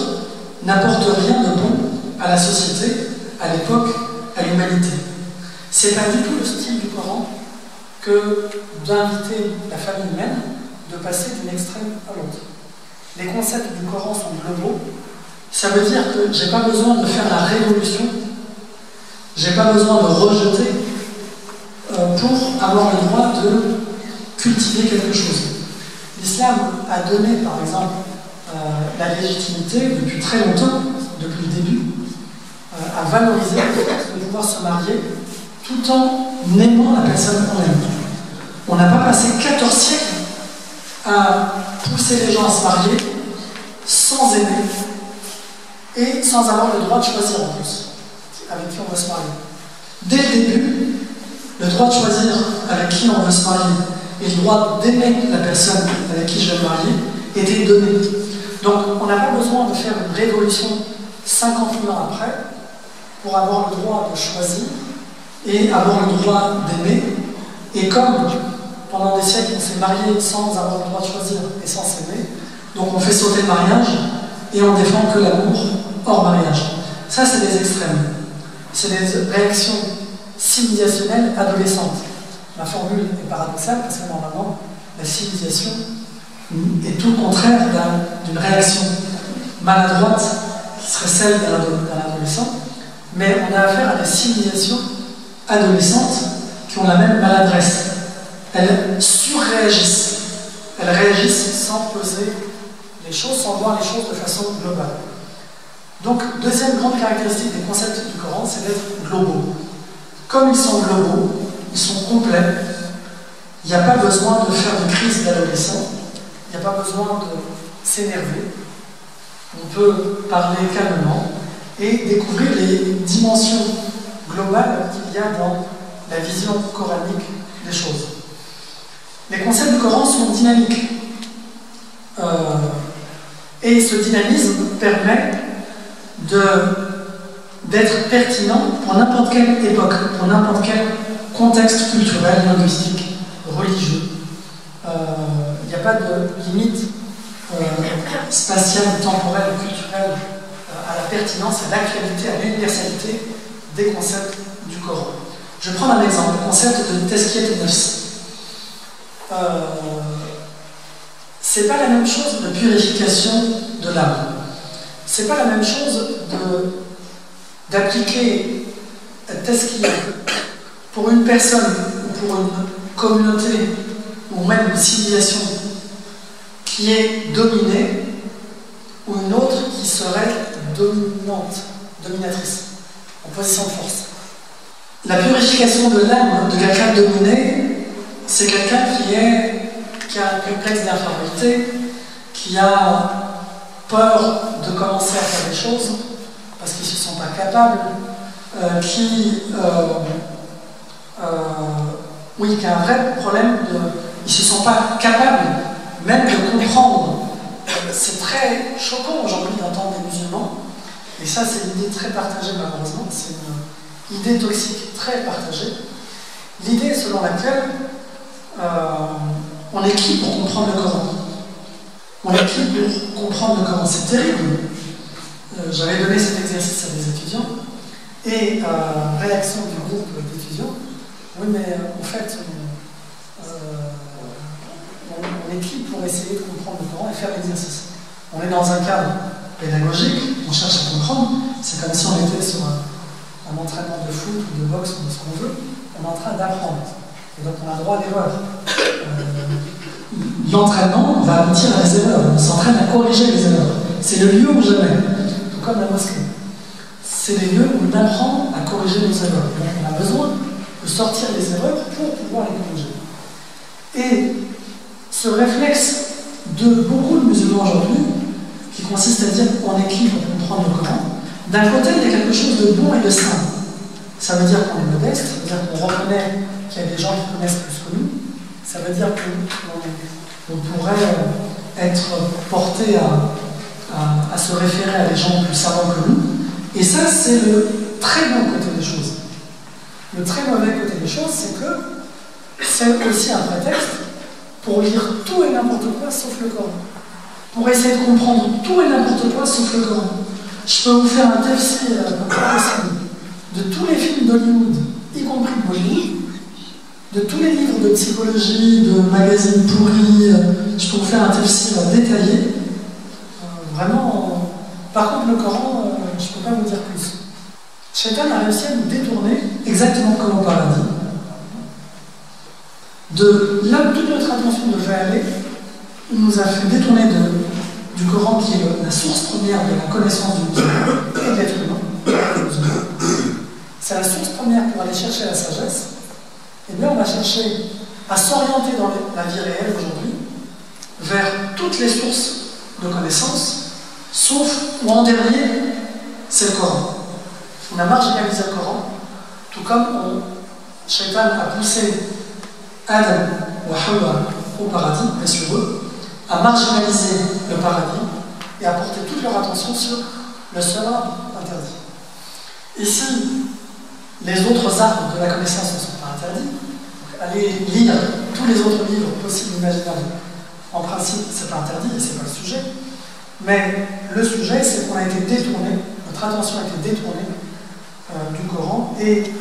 n'apporte rien de bon à la société, à l'époque, à l'humanité. C'est pas du tout le style du Coran que d'inviter la famille humaine de passer d'une extrême à l'autre. Les concepts du Coran sont globaux. Ça veut dire que je n'ai pas besoin de faire la révolution, je n'ai pas besoin de rejeter pour avoir le droit de cultiver quelque chose. L'islam a donné, par exemple, la légitimité depuis très longtemps, depuis le début, à valoriser le fait de pouvoir se marier tout en aimant la personne qu'on aime. On n'a pas passé 14 siècles à pousser les gens à se marier sans aimer et sans avoir le droit de choisir en plus avec qui on veut se marier. Dès le début, le droit de choisir avec qui on veut se marier et le droit d'aimer la personne avec qui je vais me marier était donné. Donc on n'a pas besoin de faire une révolution 50 000 ans après pour avoir le droit de choisir et avoir le droit d'aimer. Et comme pendant des siècles on s'est marié sans avoir le droit de choisir et sans s'aimer, donc on fait sauter le mariage et on défend que l'amour hors mariage. Ça, c'est des extrêmes. C'est des réactions civilisationnelles adolescentes. Ma formule est paradoxale parce que normalement, la civilisation est tout le contraire d'une réaction maladroite qui serait celle d'un adolescent, mais on a affaire à des civilisations adolescentes qui ont la même maladresse. Elles surréagissent. Elles réagissent sans peser les choses, sans voir les choses de façon globale. Donc, deuxième grande caractéristique des concepts du Coran, c'est d'être globaux. Comme ils sont globaux, ils sont complets, il n'y a pas besoin de faire de crise d'adolescent, il n'y a pas besoin de s'énerver. On peut parler calmement et découvrir les dimensions globales qu'il y a dans la vision coranique des choses. Les concepts du Coran sont dynamiques. Et ce dynamisme permet d'être pertinent pour n'importe quelle époque, pour n'importe quel contexte culturel, linguistique, religieux. Il n'y a pas de limite spatiale, temporelle, culturelle à la pertinence, à l'actualité, à l'universalité des concepts du Coran. Je vais prendre un exemple, le concept de Tezkiyat an-Nafs. C'est pas la même chose de purification de l'âme. C'est pas la même chose d'appliquer Tezkiyat pour une personne ou pour une communauté ou même une civilisation qui est dominée ou une autre qui serait dominante, dominatrice, en position de force. La purification de l'âme de quelqu'un dominé, c'est quelqu'un qui a un complexe d'infériorité, qui a peur de commencer à faire des choses parce qu'ils ne se sentent pas capables, qui a un vrai problème de... Ils ne se sentent pas capables même de comprendre. C'est très choquant aujourd'hui d'entendre des musulmans, et ça c'est une idée très partagée malheureusement, c'est une idée toxique très partagée. L'idée selon laquelle on est qui pour comprendre le Coran? On est qui pour comprendre le Coran? C'est terrible. J'avais donné cet exercice à des étudiants, et réaction du groupe d'étudiants, oui mais en fait, on est qui pour essayer de comprendre le Coran et faire l'exercice? On est dans un cadre pédagogique, on cherche à comprendre, c'est comme si on était sur un entraînement de foot ou de boxe ou de ce qu'on veut, on est en train d'apprendre. Et donc on a droit à l'erreur. L'entraînement va aboutir à des erreurs, on s'entraîne à corriger les erreurs. C'est le lieu où jamais, tout comme la mosquée. C'est les lieux où on apprend à corriger nos erreurs. Donc on a besoin de sortir les erreurs pour pouvoir les corriger. Et ce réflexe de beaucoup de musulmans aujourd'hui, qui consiste à dire qu'on est qui pour comprendre le Coran, d'un côté il y a quelque chose de bon et de sain. Ça veut dire qu'on est modeste, ça veut dire qu'on reconnaît qu'il y a des gens qui connaissent plus que nous, ça veut dire qu'on pourrait être porté à se référer à des gens plus savants que nous, et ça c'est le très bon côté des choses. Le très mauvais côté des choses, c'est que c'est aussi un prétexte pour lire tout et n'importe quoi sauf le Coran. Pour essayer de comprendre tout et n'importe quoi sauf le Coran. Je peux vous faire un tafsir de tous les films d'Hollywood, y compris Bollywood, de tous les livres de psychologie, de magazines pourris. Je peux vous faire un tafsir détaillé. Vraiment. Par contre, le Coran, je ne peux pas vous dire plus. Shaitan a réussi à nous détourner, exactement comme au paradis, de là où toute notre attention devait aller. Il nous a fait détourner du Coran qui est la source première de la connaissance du musulman et de l'être humain. C'est la source première pour aller chercher la sagesse. Et bien on va chercher à s'orienter dans la vie réelle aujourd'hui vers toutes les sources de connaissances, sauf ou en dernier, c'est le Coran. On a marginalisé le Coran, tout comme Shaitan a poussé Adam ou Hawa au paradis, et sur eux, à marginaliser le paradis et à porter toute leur attention sur le seul arbre interdit. Ici, les autres arbres de la connaissance ne sont pas interdits. Donc, allez lire tous les autres livres possibles et imaginables. En principe, ce n'est pas interdit et ce n'est pas le sujet. Mais le sujet, c'est qu'on a été détourné, notre attention a été détournée du Coran, et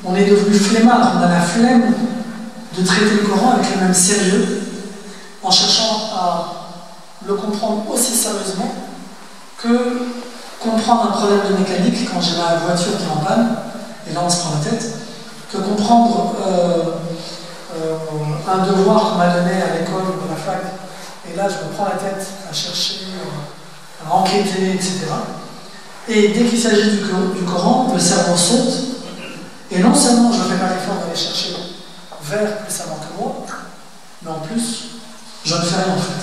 on est devenu flemmard, on a la flemme de traiter le Coran avec le même sérieux, en cherchant à le comprendre aussi sérieusement que comprendre un problème de mécanique quand j'ai ma voiture qui est en panne, et là on se prend la tête, que comprendre un devoir qu'on m'a donné à l'école ou à la fac, et là je me prends la tête à chercher, à enquêter, etc. Et dès qu'il s'agit du Coran, le cerveau saute, et non seulement je ne fais pas l'effort d'aller chercher vers plus savant que moi, mais en plus, je ne fais rien en fait.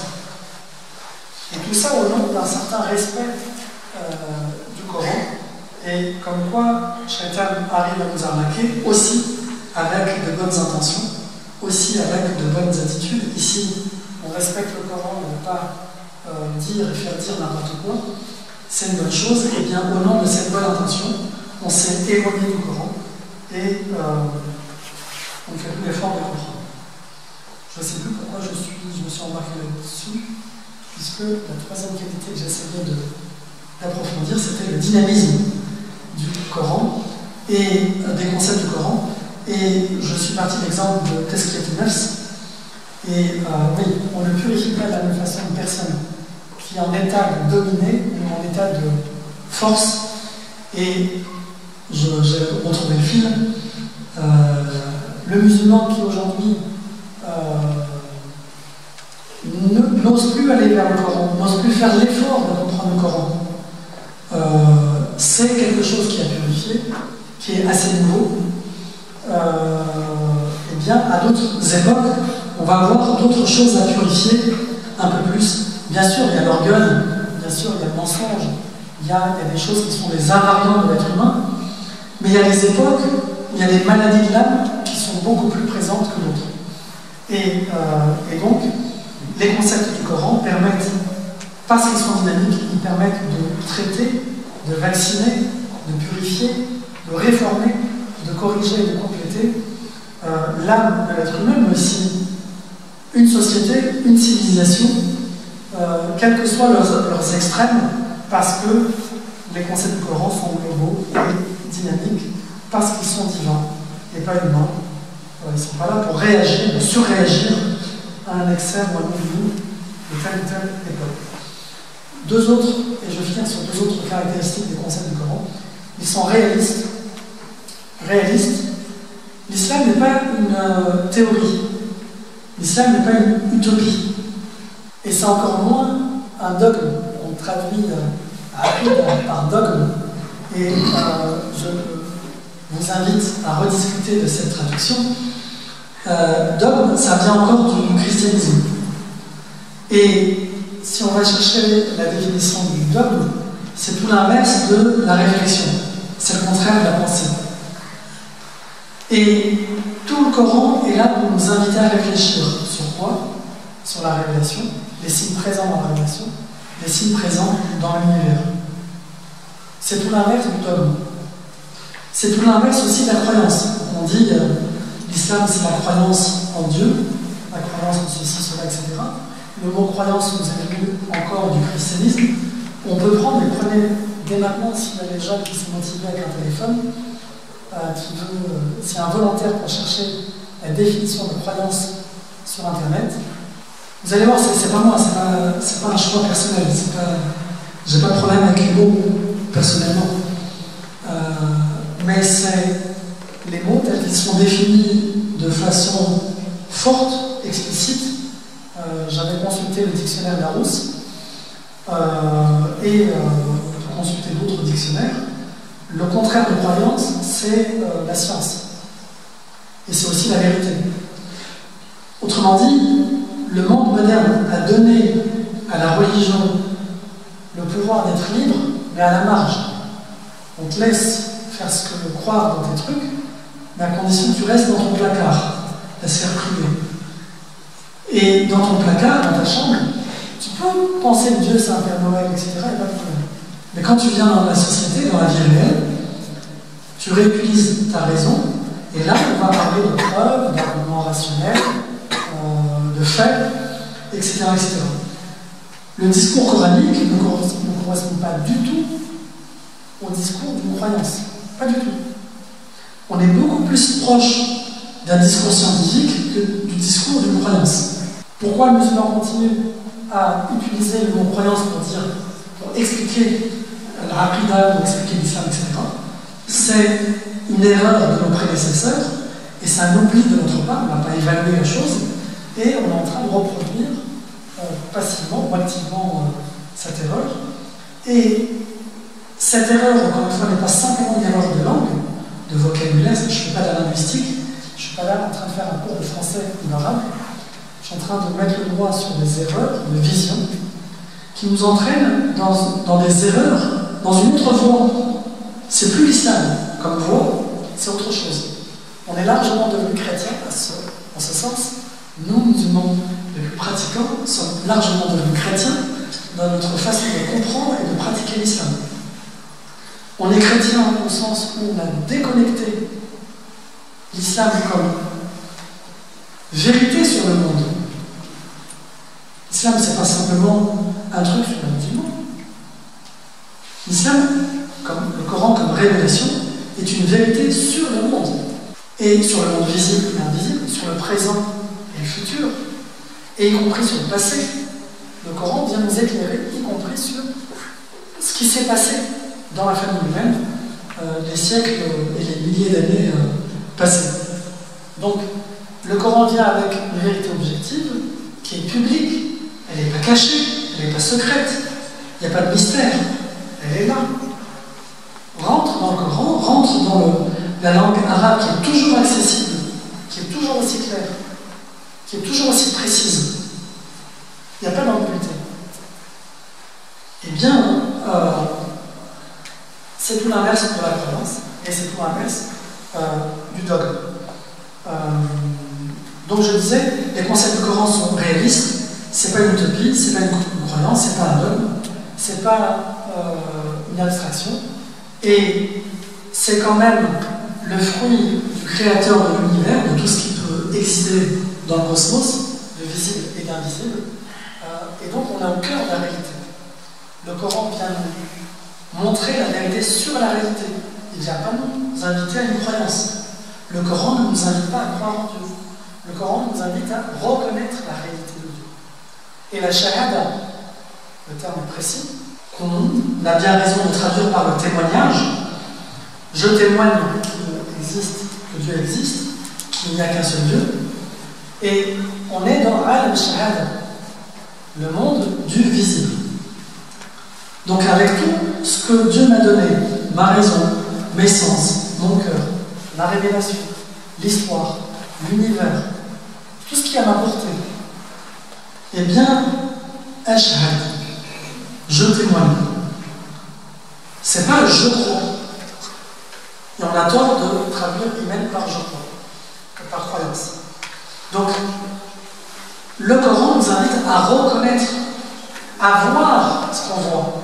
Et tout ça au nom d'un certain respect du Coran, et comme quoi Shaitan arrive à nous arnaquer aussi avec de bonnes intentions, aussi avec de bonnes attitudes. Ici, on respecte le Coran, on ne veut pas dire et faire dire n'importe quoi, c'est une bonne chose, et bien au nom de cette bonne intention, on s'est éloigné du Coran, et on fait tout l'effort de comprendre. Je ne sais plus pourquoi je me suis embarqué là-dessus, puisque la troisième qualité que j'essayais d'approfondir, c'était le dynamisme du Coran et des concepts du Coran. Et je suis parti de l'exemple de Tezkiyat an-Nafs. Et oui, on ne purifie pas de la même façon une personne qui est en état de dominer ou en état de force. Et j'ai retrouvé le fil. Le musulman qui aujourd'hui n'ose plus aller vers le Coran, n'ose plus faire l'effort de comprendre le Coran, c'est quelque chose qui a purifié, qui est assez nouveau. Et bien, à d'autres époques, on va avoir d'autres choses à purifier un peu plus. Bien sûr, il y a l'orgueil, bien sûr, il y a le mensonge, il y a des choses qui sont des invariants de l'être humain, mais il y a des époques, il y a des maladies de l'âme qui sont beaucoup plus présentes que d'autres. Et donc, les concepts du Coran permettent, parce qu'ils sont dynamiques, ils permettent de traiter, de vacciner, de purifier, de réformer, de corriger et de compléter l'âme de l'être humain, mais aussi une société, une civilisation, quels que soient leurs extrêmes, parce que les concepts du Coran sont globaux et dynamiques, parce qu'ils sont divins et pas humains. Ils ne sont pas là pour réagir, pour surréagir à un excès ou à un oubli de telle ou telle époque. Deux autres, et je finis sur deux autres caractéristiques des concepts du Coran, ils sont réalistes. Réalistes. L'islam n'est pas une théorie. L'islam n'est pas une utopie. Et c'est encore moins un dogme. On traduit par dogme. Et je vous invite à rediscuter de cette traduction. Dogme, ça vient encore du christianisme. Et si on va chercher la définition du dogme, c'est tout l'inverse de la réflexion. C'est le contraire de la pensée. Et tout le Coran est là pour nous inviter à réfléchir. Sur quoi? Sur la révélation, les signes présents dans la révélation, les signes présents dans l'univers. C'est tout l'inverse du dogme. C'est tout l'inverse aussi de la croyance. On dit l'islam c'est la croyance en Dieu, la croyance en ceci, cela, etc. Le mot croyance nous est venu encore du christianisme. On peut prendre et prenez dès maintenant s'il y a des gens qui sont motivés avec un téléphone, c'est un volontaire pour chercher la définition de croyance sur Internet. Vous allez voir, c'est pas moi, c'est pas un choix personnel. J'ai pas de problème avec les mots personnellement. Mais c'est les mots tels qu'ils sont définis de façon forte, explicite. J'avais consulté le dictionnaire Larousse et consulté d'autres dictionnaires. Le contraire de croyance, c'est la science. Et c'est aussi la vérité. Autrement dit, le monde moderne a donné à la religion le pouvoir d'être libre, mais à la marge. On te laisse faire ce que croire dans tes trucs, mais à condition que tu restes dans ton placard, la sphère privée. Et dans ton placard, dans ta chambre, tu peux penser que Dieu c'est un Père Noël, etc. Et pas de problème. Mais quand tu viens dans la société, dans la vie réelle, tu réutilises ta raison, et là on va parler de preuves, d'arguments rationnels, de faits, etc., etc. Le discours coranique ne correspond pas du tout au discours d'une croyance. Pas du tout. On est beaucoup plus proche d'un discours scientifique que du discours d'une croyance. Pourquoi le musulman continue à utiliser le mot croyance pour expliquer l'aqida, pour expliquer l'islam, etc. C'est une erreur de nos prédécesseurs et c'est un oubli de notre part. On n'a pas évalué la chose et on est en train de reproduire passivement ou activement cette erreur. Et cette erreur, encore une fois, n'est pas simplement une erreur de langue, de vocabulaire. Je ne fais pas de la linguistique, je ne suis pas là en train de faire un cours de français ou d'arabe. Je suis en train de mettre le doigt sur des erreurs de vision qui nous entraînent dans des erreurs, dans une autre voie. C'est plus l'islam comme voie, c'est autre chose. On est largement devenu chrétien en ce sens. Nous, musulmans les plus pratiquants, sommes largement devenus chrétiens dans notre façon de comprendre et de pratiquer l'islam. On est chrétien au sens où on a déconnecté l'islam comme vérité sur le monde. L'islam, c'est pas simplement un truc sur les musulmans. L'islam, comme le Coran comme révélation, est une vérité sur le monde. Et sur le monde visible et invisible, sur le présent et le futur, et y compris sur le passé. Le Coran vient nous éclairer, y compris sur ce qui s'est passé dans la famille humaine les siècles et les milliers d'années passées. Donc, le Coran vient avec une vérité objective qui est publique. Elle n'est pas cachée, elle n'est pas secrète, il n'y a pas de mystère, elle est là. Rentre dans le Coran, rentre dans la langue arabe qui est toujours accessible, qui est toujours aussi claire, qui est toujours aussi précise. Il n'y a pas d'ambiguïté. Eh bien, c'est tout l'inverse de la croyance, et c'est tout l'inverse du dogme. Donc je disais, les concepts du Coran sont réalistes. C'est pas une utopie, c'est pas une croyance, c'est pas un dogme, c'est pas une abstraction, et c'est quand même le fruit du créateur de l'univers, de tout ce qui peut exister dans le cosmos, de visible et d'invisible, et donc on est au cœur de la réalité. Le Coran vient nous montrer la vérité sur la réalité. Il ne vient pas nous inviter à une croyance. Le Coran ne nous invite pas à croire en Dieu. Le Coran nous invite à reconnaître la réalité de Dieu. Et la shahada, le terme précis, qu'on a bien raison de traduire par le témoignage, je témoigne que Dieu existe, qu'il n'y a qu'un seul Dieu, et on est dans al-shahada, le monde du visible. Donc avec tout ce que Dieu m'a donné, ma raison, mes sens, mon cœur, la révélation, l'histoire, l'univers, tout ce qui a m'apporté, eh bien, ashhad, je témoigne. C'est pas je crois. Et on a tort de traduire iman par je crois, par croyance. Donc, le Coran nous invite à reconnaître, à voir ce qu'on voit,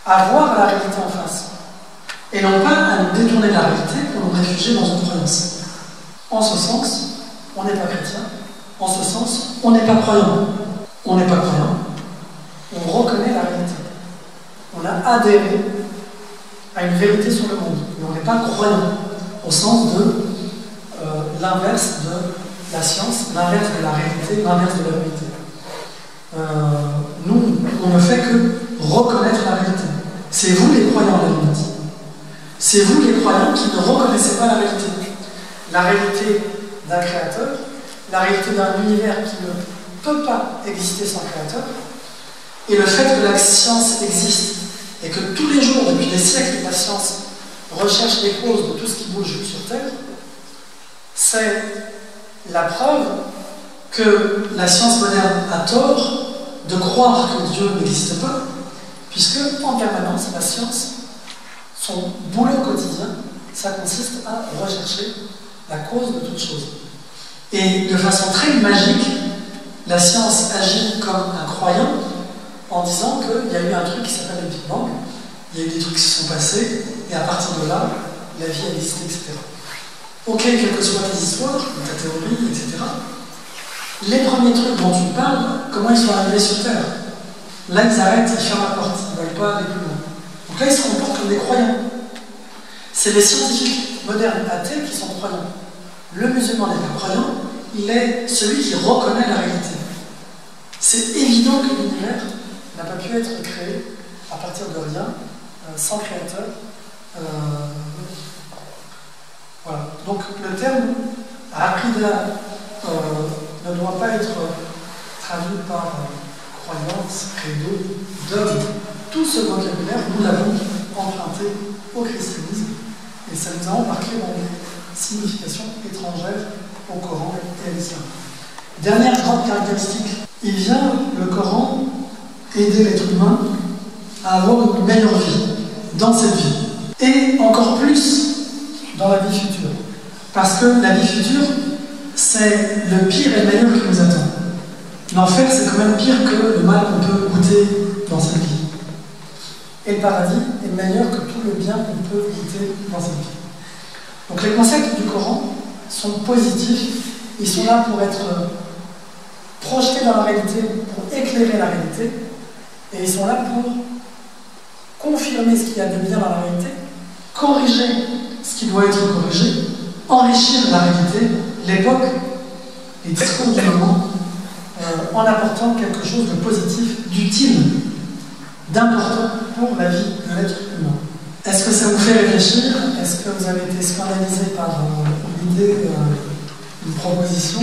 à voir la réalité en face, et non pas à nous détourner de la réalité pour nous réfugier dans une croyance. En ce sens, on n'est pas chrétien. En ce sens, on n'est pas croyant. On n'est pas croyant. On reconnaît la réalité. On a adhéré à une vérité sur le monde. Mais on n'est pas croyant au sens de l'inverse de la science, l'inverse de la réalité, l'inverse de la vérité. Nous, on ne fait que reconnaître la réalité. C'est vous les croyants, la vérité. C'est vous les croyants qui ne reconnaissez pas la réalité. La réalité d'un créateur, la réalité d'un univers qui ne peut pas exister sans créateur, et le fait que la science existe et que tous les jours, depuis des siècles, la science recherche les causes de tout ce qui bouge sur Terre, c'est la preuve que la science moderne a tort de croire que Dieu n'existe pas, puisque en permanence, la science, son boulot quotidien, ça consiste à rechercher la cause de toute chose. Et de façon très magique, la science agit comme un croyant en disant qu'il y a eu un truc qui s'appelle le Big Bang, il y a eu des trucs qui se sont passés, et à partir de là, la vie a existé, etc. Ok, quelles que soient tes histoires, ta théorie, etc., Les premiers trucs dont tu parles, comment ils sont arrivés sur Terre? Là, ils arrêtent, ils ferment la porte, ils ne veulent pas aller plus loin. Donc là, ils se comportent comme des croyants. C'est les scientifiques modernes athées qui sont croyants. Le musulman n'est pas croyant, il est celui qui reconnaît la réalité. C'est évident que l'univers n'a pas pu être créé à partir de rien, sans créateur. Voilà. Donc le terme Aqida ne doit pas être traduit par croyance, credo, dogme. Tout ce vocabulaire, nous l'avons emprunté au christianisme et ça nous a embarqué dans des significations étrangères au Coran et à l'islam. Dernière grande caractéristique, il vient, le Coran, aider l'être humain à avoir une meilleure vie dans cette vie et encore plus dans la vie future. Parce que la vie future, c'est le pire et le meilleur qui nous attend. L'enfer, c'est quand même pire que le mal qu'on peut goûter dans cette vie. Et le paradis est meilleur que tout le bien qu'on peut goûter dans cette vie. Donc les concepts du Coran sont positifs, ils sont là pour être projetés dans la réalité, pour éclairer la réalité, et ils sont là pour confirmer ce qu'il y a de bien dans la réalité, corriger ce qui doit être corrigé, enrichir la réalité, l'époque, les discours du moment, en apportant quelque chose de positif, d'utile, d'important pour la vie de l'être humain. Est-ce que ça vous fait réfléchir? Est-ce que vous avez été scandalisé par une idée, une proposition?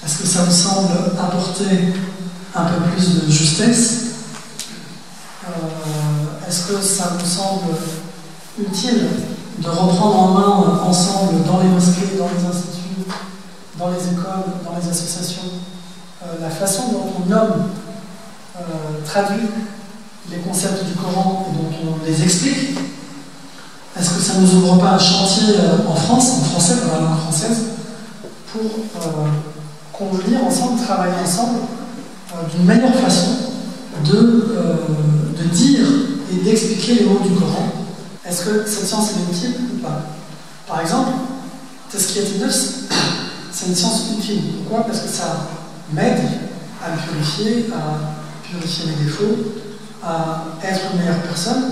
Est-ce que ça vous semble apporter un peu plus de justesse? Est-ce que ça vous semble utile de reprendre en main ensemble dans les mosquées, dans les instituts, dans les écoles, dans les associations, la façon dont on nomme, traduit les concepts du Coran et dont on les explique? Est-ce que ça ne nous ouvre pas un chantier en France, en français, dans la langue française, pour convenir ensemble, travailler ensemble d'une meilleure façon de dire et d'expliquer les mots du Coran? Est-ce que cette science est utile ou pas? Par exemple, Tazkiyat an-Nafs, c'est une science utile. Pourquoi? Parce que ça m'aide à me purifier, à purifier mes défauts, à être une meilleure personne,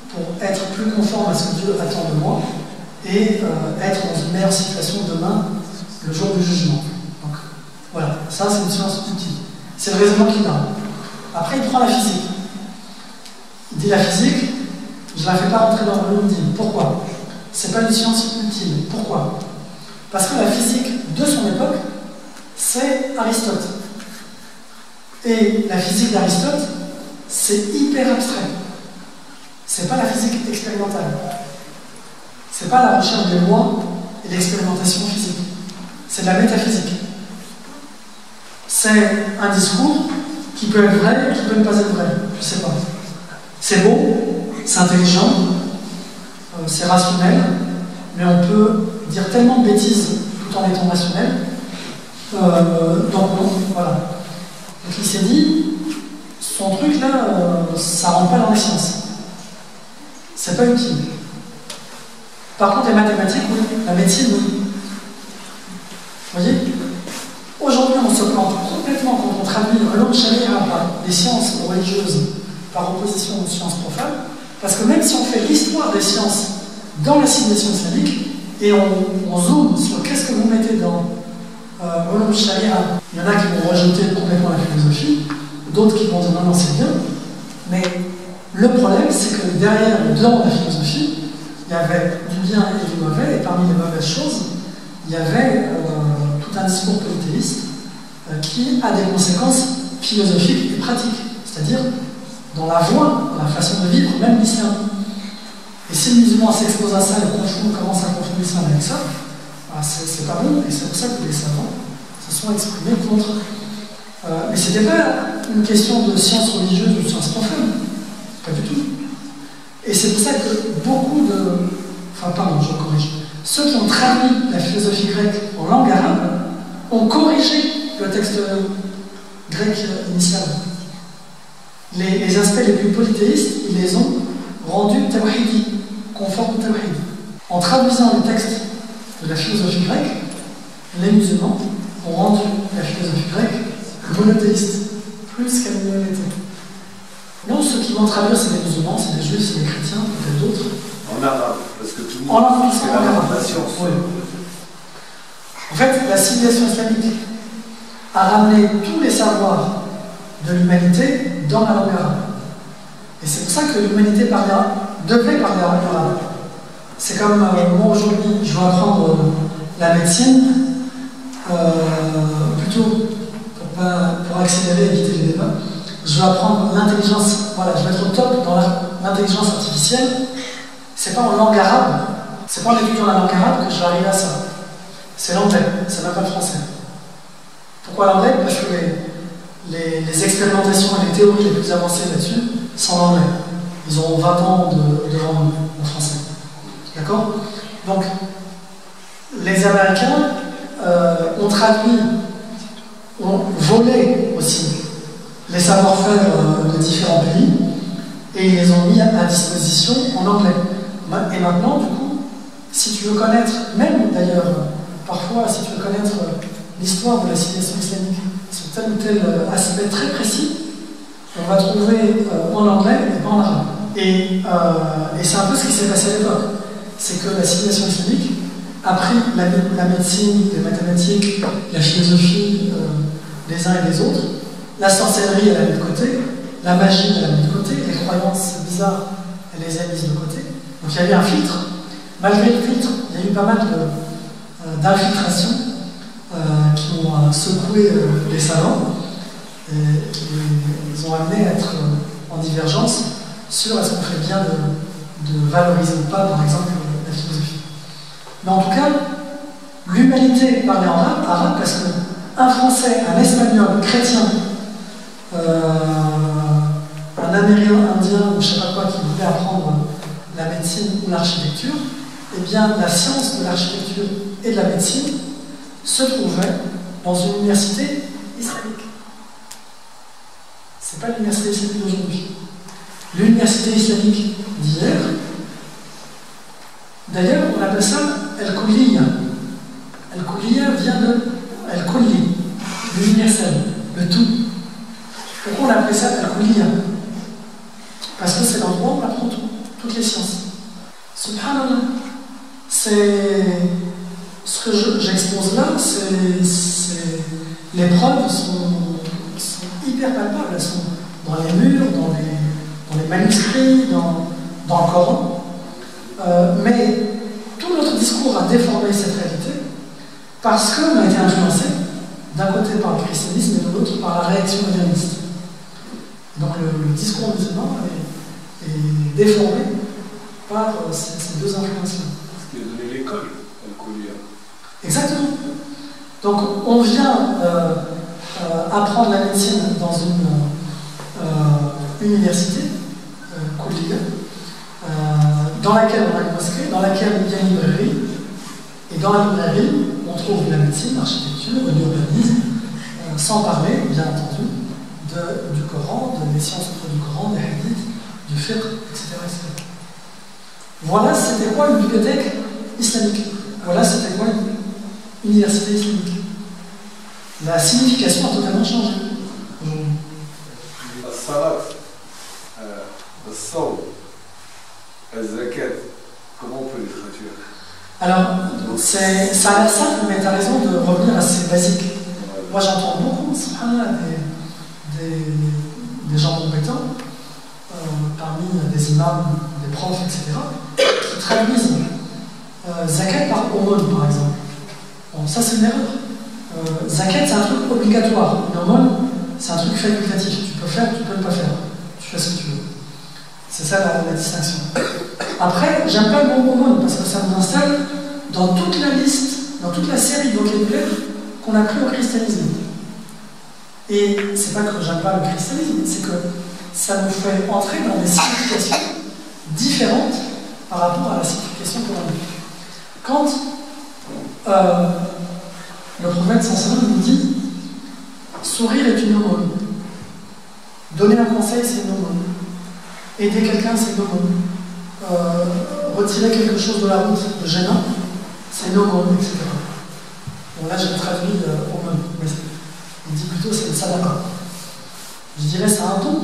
pour être plus conforme à ce que Dieu attend de moi et être dans une meilleure situation demain, le jour du jugement. Donc voilà, ça c'est une science utile. C'est le raisonnement qu'il a. Après, il prend la physique. Il dit la physique, je ne la fais pas rentrer dans le monde. Pourquoi? C'est pas une science utile. Pourquoi? Parce que la physique de son époque, c'est Aristote. Et la physique d'Aristote, c'est hyper abstrait. C'est pas la physique expérimentale. C'est pas la recherche des lois et l'expérimentation physique. C'est de la métaphysique. C'est un discours qui peut être vrai, qui peut ne pas être vrai. Je sais pas. C'est beau, c'est intelligent, c'est rationnel, mais on peut dire tellement de bêtises tout en étant rationnel. Donc voilà. Donc il s'est dit, son truc là, ça rentre pas dans les sciences. C'est pas utile. Par contre, les mathématiques, oui. La médecine, oui. Vous voyez? Aujourd'hui, on se plante complètement quand on traduit l'homme sharia par les sciences religieuses par opposition aux sciences profanes, parce que même si on fait l'histoire des sciences dans la civilisation islamique, et on zoome sur qu'est-ce que vous mettez dans l'homme sharia, il y en a qui vont rejeter complètement la philosophie, d'autres qui vont dire non, non, c'est bien, mais le problème, c'est que derrière, dans la philosophie, il y avait du bien et du mauvais, et parmi les mauvaises choses, il y avait tout un discours polythéiste qui a des conséquences philosophiques et pratiques, c'est-à-dire dans la voie, dans la façon de vivre, même l'islam. Et si le musulman s'expose à ça et commence à confondre l'islam avec ça, bah c'est pas bon, et c'est pour ça que les savants se sont exprimés contre. Mais c'était pas une question de science religieuse ou de science profane, pas du tout. Et c'est pour ça que beaucoup de... Enfin, pardon, je corrige. Ceux qui ont traduit la philosophie grecque en langue arabe ont corrigé le texte grec initial. Les aspects les plus polythéistes, ils les ont rendus tawhidi, conformes au tawhid. En traduisant le texte de la philosophie grecque, les musulmans ont rendu la philosophie grecque monothéiste, plus qu'elle ne l'était. Non, ceux qui vont traduire, c'est des musulmans, c'est des juifs, c'est des chrétiens, peut-être d'autres. En arabe, parce que tout le monde. En arabe, c'est la arabe. oui. En fait, la civilisation islamique a ramené tous les savoirs de l'humanité dans la langue arabe. Et c'est pour ça que l'humanité devait parler arabe. C'est comme moi aujourd'hui, je veux apprendre la médecine, plutôt pour accélérer et éviter les débats. Je veux apprendre l'intelligence, voilà, je vais être au top dans l'intelligence artificielle. C'est pas en langue arabe, c'est pas en étudiant la langue arabe que je vais arriver à ça. C'est l'anglais, c'est même pas le français. Pourquoi l'anglais? Parce que les expérimentations et les théories les plus avancées là-dessus sont en anglais. Ils ont 20 ans devant nous en français. D'accord? Donc, les Américains ont traduit, ont volé aussi les savoir-faire de différents pays et ils les ont mis à disposition en anglais. Et maintenant, du coup, si tu veux connaître, même d'ailleurs, parfois, si tu veux connaître l'histoire de la civilisation islamique sur tel ou tel aspect très précis, on va trouver en anglais et pas en arabe. Et c'est un peu ce qui s'est passé à l'époque. C'est que la civilisation islamique a pris la médecine, les mathématiques, la philosophie des uns et des autres, la sorcellerie, elle l'a mis de côté, la magie, elle l'a mis de côté, les croyances bizarres, elle les a mises de côté. Donc il y a eu un filtre. Malgré le filtre, il y a eu pas mal d'infiltrations qui ont secoué les savants et ils ont amené à être en divergence sur est-ce qu'on fait bien de valoriser ou pas, par exemple, la philosophie. Mais en tout cas, l'humanité parlait en arabe parce qu'un Français, un Espagnol, chrétien, un Amérindien indien ou je ne sais pas quoi qui voulait apprendre la médecine ou l'architecture, eh bien la science de l'architecture et de la médecine se trouvait dans une université islamique. Ce n'est pas l'université islamique d'aujourd'hui. L'université islamique d'hier, d'ailleurs on appelle ça El-Kulliya. El-Kulliya vient de El-Kulli, l'universel, le tout. Pourquoi on appelle ça Al-Kulliya? Parce que c'est l'endroit où on apprend toutes les sciences. Subhanallah. C'est ce que j'expose là, les preuves sont hyper palpables. Elles sont dans les murs, dans les manuscrits, dans le Coran. Mais tout notre discours a déformé cette réalité parce qu'on a été influencé d'un côté par le christianisme et de l'autre par la réaction moderniste. Donc le discours musulman est déformé par ces deux influences-là. Ce qui a donné l'école, Al-Kulliya. Exactement. Donc on vient apprendre la médecine dans une université, Kulliya, dans laquelle on a une mosquée, dans laquelle il y a une librairie, et dans la librairie, on trouve la médecine, l'architecture, l'urbanisme, sans parler, bien entendu, du Coran, des sciences autour du Coran, des hadiths, du fiqh, etc., etc. Voilà, c'était quoi une bibliothèque islamique? Voilà, c'était quoi une université islamique? La signification a totalement changé. As-salat, as-sawm, az-zakat, comment on peut les traduire? Alors, ça a l'air simple, mais tu as raison de revenir à ces basiques. Moi, j'entends beaucoup, subhanallah, des gens compétents, parmi des imams, des profs, etc., qui traduisent zakat par aumône, par exemple. Bon, ça, c'est une erreur. Zakat, c'est un truc obligatoire. Une aumône, c'est un truc facultatif. Tu peux faire, tu peux ne pas faire. Tu fais ce que tu veux. C'est ça la distinction. Après, j'aime pas le mot aumône parce que ça nous installe dans toute la liste, dans toute la série de vocabulaire qu'on a pris au christianisme. Et c'est pas que j'aime pas le christianisme, c'est que ça nous fait entrer dans des significations différentes par rapport à la signification qu'on a eue. Quand le prophète sallallahu nous dit sourire est une aumône, donner un conseil c'est une aumône, aider quelqu'un c'est une aumône, retirer quelque chose de la route de gênant c'est une aumône, etc. Bon là j'ai traduit aumône. dis plutôt c'est une sadaqa. Je dirais c'est un don.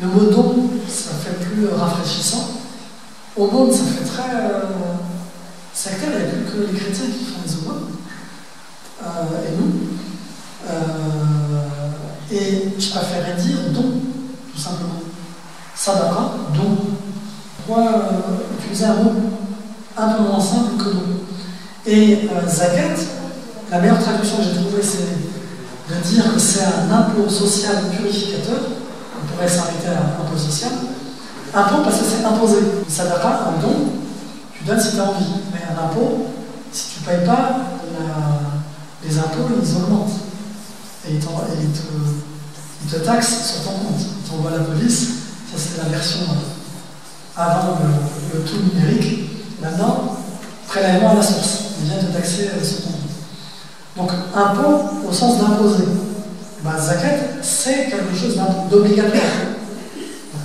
Le mot don, ça fait plus rafraîchissant. Aumône, ça fait très sectaire. Il n'y a plus que les chrétiens qui font les aumônes. Et nous. Et je préférerais dire don, tout simplement. Sadaqa, don. Pourquoi utiliser un mot un peu moins simple que don? Et zakat, la meilleure traduction que j'ai trouvée, c'est de dire que c'est un impôt social purificateur. On pourrait s'arrêter à impôt social. Impôt parce que c'est imposé. Une sadaqa, un don, tu donnes si tu as envie. Mais un impôt, si tu ne payes pas, les impôts, ils augmentent. Et ils te taxent sur ton compte. Ils t'envoient la police. Ça, c'était la version avant le tout numérique. Maintenant, prélèvement à la source. Ils viennent te taxer sur ton compte. Donc, impôt au sens d'imposer. Zakat, c'est quelque chose d'obligatoire.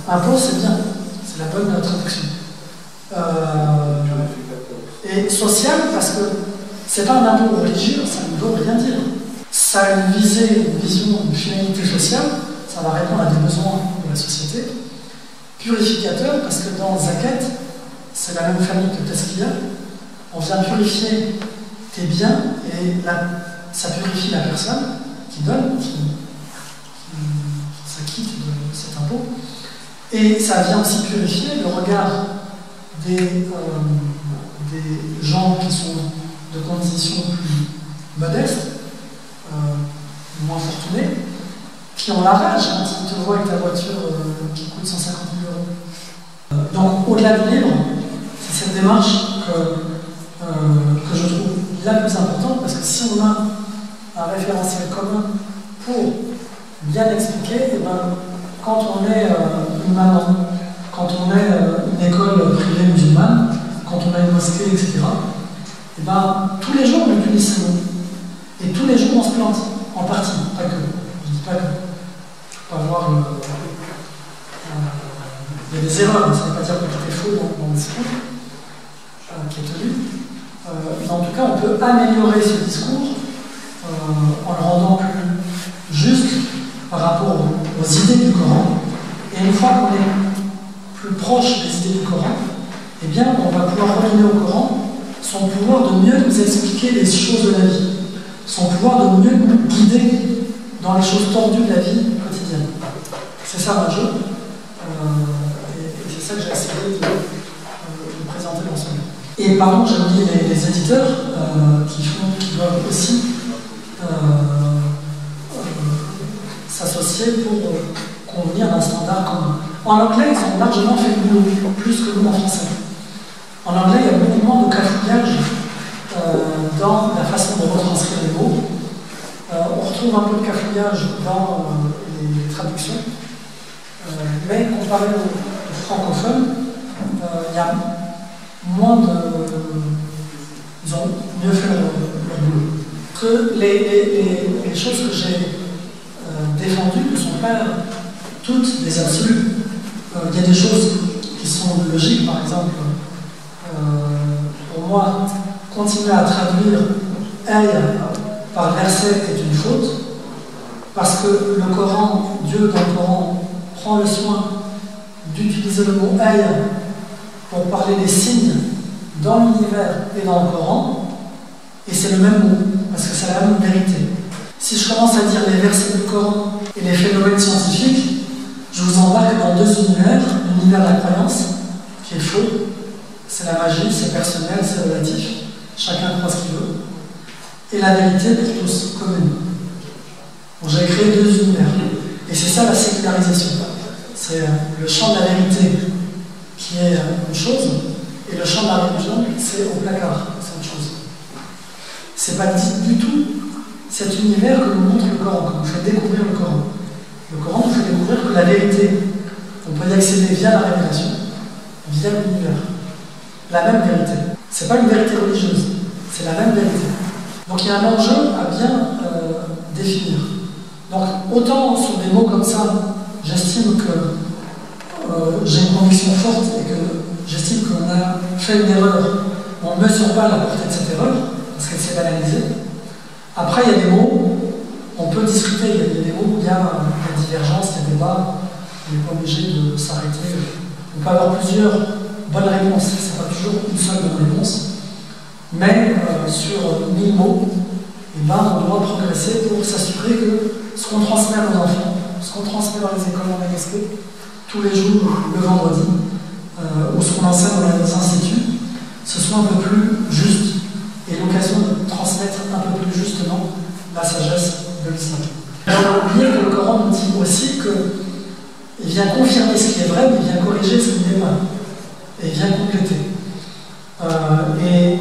Impôt, c'est bien. C'est la bonne traduction. Et social, parce que c'est pas un impôt religieux, ça ne veut rien dire. Ça a une visée, une vision, une finalité sociale, ça va répondre à des besoins de la société. Purificateur, parce que dans Zakat, c'est la même famille que Tazkiya, on vient purifier tes biens et ça purifie la personne qui donne, qui s'acquitte de cet impôt. Et ça vient aussi purifier le regard des gens qui sont de conditions plus modestes, moins fortunés, qui ont la rage quand ils te voient avec ta voiture qui coûte 150 000 €. Donc, au-delà du livre, c'est cette démarche que je trouve la plus importante, parce que si on a un référentiel commun pour bien expliquer, et quand on est une maman, quand on est une école privée musulmane, quand on a une mosquée, etc., et tous les jours on utilise ces mots. Et tous les jours on se plante, en partie, pas que. Je ne dis pas que. Pas voir il y a des erreurs, ça ne veut pas dire que tout est faux dans le discours qui est tenu. Mais en tout cas, on peut améliorer ce discours en le rendant plus juste par rapport aux idées du Coran. Et une fois qu'on est plus proche des idées du Coran, eh bien, on va pouvoir redonner au Coran son pouvoir de mieux nous expliquer les choses de la vie, son pouvoir de mieux nous guider dans les choses tordues de la vie quotidienne. C'est ça l'enjeu, et c'est ça que j'ai essayé de présenter dans ce livre. Et pardon, j'ai oublié les éditeurs qui doivent aussi s'associer pour convenir d'un standard commun. En anglais, ils ont largement fait le boulot, plus que nous en français. En anglais, il y a beaucoup moins de cafouillage dans la façon de retranscrire les mots. On retrouve un peu de cafouillage dans les traductions, mais comparé aux francophones, il y a moins de... Ils ont mieux fait leur boulot. Que les choses que j'ai défendues ne sont pas toutes des absolus. Il y a des choses qui sont logiques, par exemple. Pour moi, continuer à traduire aïe par verset est une faute, parce que le Coran, Dieu dans le Coran, prend le soin d'utiliser le mot aïe pour parler des signes dans l'univers et dans le Coran, et c'est le même mot, parce que c'est la même vérité. Si je commence à dire les versets du Coran et les phénomènes scientifiques, je vous embarque dans deux univers, l'univers de la croyance, qui est faux, c'est la magie, c'est personnel, c'est relatif, chacun croit ce qu'il veut, et la vérité pour tous, commune. Donc j'ai créé deux univers, et c'est ça la sécularisation. C'est le champ de la vérité qui est une chose, et le champ de la religion, c'est au placard, c'est autre chose. C'est pas dit du tout cet univers que nous montre le Coran, que nous fait découvrir le Coran. Le Coran nous fait découvrir que la vérité, on peut y accéder via la révélation, via l'univers. La même vérité. C'est pas une vérité religieuse, c'est la même vérité. Donc il y a un enjeu à bien définir. Donc autant sur des mots comme ça, j'estime que j'ai une conviction forte et que j'estime qu'on a fait une erreur, on ne mesure pas la portée de cette erreur, parce qu'elle s'est banalisée. Après, il y a des mots, on peut discuter, il y a des mots où il y a divergence, il y a débat, on n'est pas obligé de s'arrêter. On peut avoir plusieurs bonnes réponses, ce n'est pas toujours une seule bonne réponse, mais sur 1000 mots, eh ben, on doit progresser pour s'assurer que ce qu'on transmet à nos enfants, ce qu'on transmet dans les écoles en MSP, tous les jours, le vendredi, ou ce qu'on enseigne dans les instituts, ce soit un peu plus juste, et l'occasion de transmettre un peu plus justement la sagesse de l'islam. On a oublié que le Coran nous dit aussi qu'il vient confirmer ce qui est vrai, mais il vient corriger ce qui n'est pas, et il vient compléter. Et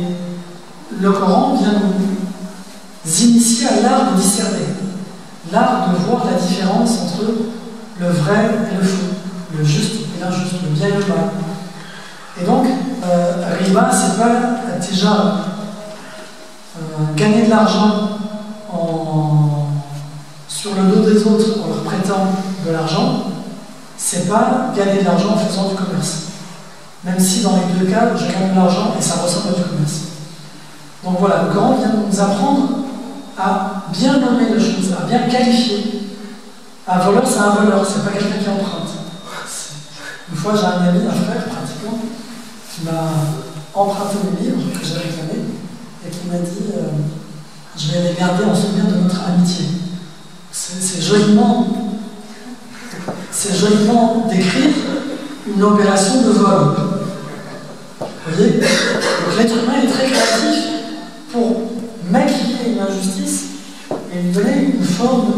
le Coran vient nous initier à l'art de discerner, l'art de voir la différence entre le vrai et le faux, le juste et l'injuste, le bien et le mal. Et donc, riba, c'est pas déjà gagner de l'argent sur le dos des autres en leur prêtant de l'argent, c'est pas gagner de l'argent en faisant du commerce. Même si dans les deux cas, je gagne de l'argent et ça ressemble à du commerce. Donc voilà, le Coran vient nous apprendre à bien nommer les choses, à bien qualifier. Un voleur, c'est un voleur, c'est pas quelqu'un qui emprunte. Une fois, j'ai un ami, un frère, pratiquement, qui m'a emprunté mes livres que j'ai réclamés et qui m'a dit je vais les garder en souvenir de notre amitié. C'est joliment décrire une opération de vol. Vous voyez? Donc l'être humain est très créatif pour maquiller une injustice et lui donner une forme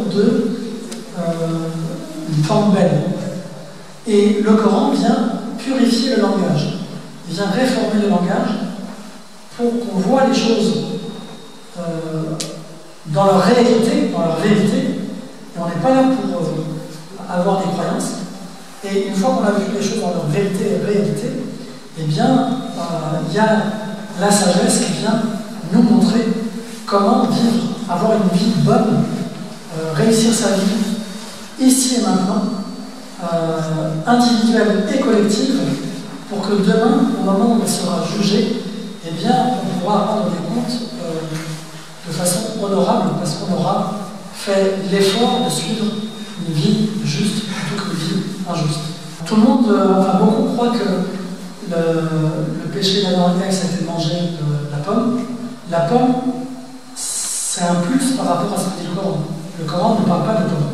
belle. Et le Coran vient purifier le langage. Il vient réformer le langage pour qu'on voit les choses dans leur réalité, dans leur vérité. Et on n'est pas là pour avoir des croyances. Et une fois qu'on a vu les choses dans leur vérité et réalité, eh bien, il y a la sagesse qui vient nous montrer comment vivre, avoir une vie bonne, réussir sa vie ici et maintenant, individuelle et collective, pour que demain, au moment où on sera jugé, eh bien, on pourra rendre des comptes de façon honorable, parce qu'on aura fait l'effort de suivre une vie juste plutôt qu'une vie injuste. Tout le monde, enfin beaucoup croient que le péché d'Adam et Ève, c'était de manger la pomme. La pomme, c'est un plus par rapport à ce que dit le Coran. Le Coran ne parle pas de pomme.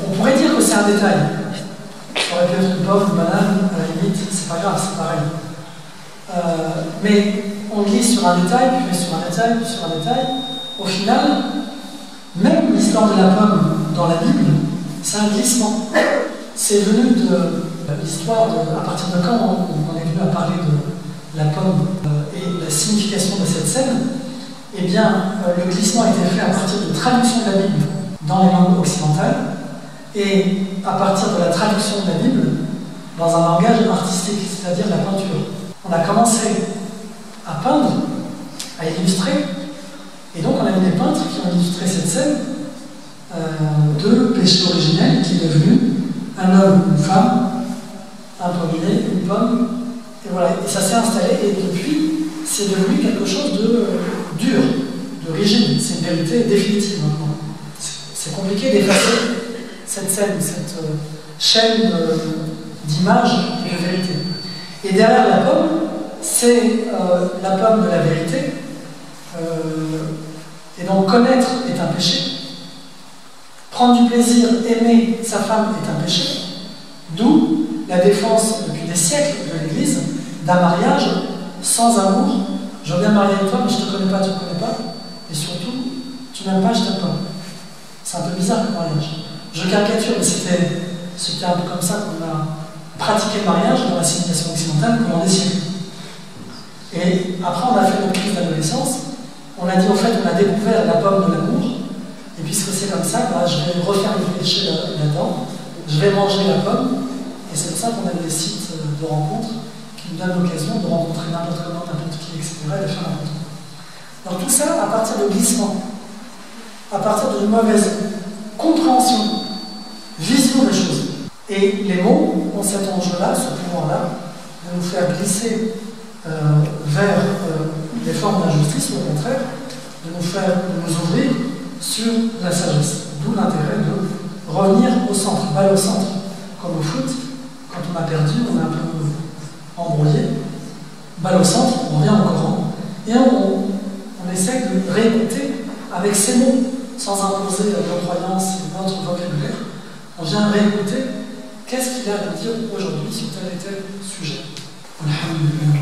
On pourrait dire que c'est un détail. Ça aurait pu être une pomme, une banane, à la limite, c'est pas grave, c'est pareil. Mais on glisse sur un détail, puis sur un détail, puis sur un détail. Au final, même l'histoire de la pomme dans la Bible, c'est un glissement. C'est venu de l'histoire à partir de quand on est venu à parler de la pomme et la signification de cette scène. Eh bien, le glissement a été fait à partir de traduction de la Bible dans les langues occidentales et à partir de la traduction de la Bible dans un langage artistique, c'est-à-dire la peinture. On a commencé à peindre, à illustrer, et donc on a eu des peintres qui ont illustré cette scène de péché originel qui est devenu un homme, une femme, un pommier, une pomme, et voilà, et ça s'est installé, et depuis, c'est devenu quelque chose de dur, de rigide, c'est une vérité définitive maintenant. C'est compliqué d'effacer cette scène, cette chaîne d'images et de vérité. Et derrière la pomme, c'est la pomme de la vérité, et donc connaître est un péché. Prendre du plaisir, aimer sa femme est un péché, d'où la défense depuis des siècles de l'Église d'un mariage sans amour. Je veux bien me marier avec toi, mais je ne te connais pas, tu ne me connais pas, et surtout, tu m'aimes pas, je t'aime pas. C'est un peu bizarre comme mariage. Je caricature, mais c'était un peu comme ça qu'on a pratiqué le mariage dans la civilisation occidentale pendant des siècles. Et après, on a fait notre crise d'adolescence, on a dit en fait, on a découvert la pomme de l'amour. Et puisque c'est comme ça, bah, je vais refaire le péché là-dedans, je vais manger la pomme, et c'est pour ça qu'on a des sites de rencontres qui nous donnent l'occasion de rencontrer n'importe comment, n'importe qui, etc., et de faire n'importe quoi. Donc tout ça à partir de glissement, à partir d'une mauvaise compréhension, vision des choses. Et les mots ont cet enjeu-là, ce pouvoir-là, de nous faire glisser vers des formes d'injustice, ou au contraire, de nous ouvrir sur la sagesse. D'où l'intérêt de revenir au centre, balle au centre. Comme au foot, quand on a perdu, on est un peu embrouillé. Balle au centre, on revient au Coran. Et on essaie de réécouter avec ces mots, sans imposer nos croyances et notre vocabulaire. On vient réécouter qu'est-ce qu'il a à nous dire aujourd'hui sur tel et tel sujet. Alhamdulillah.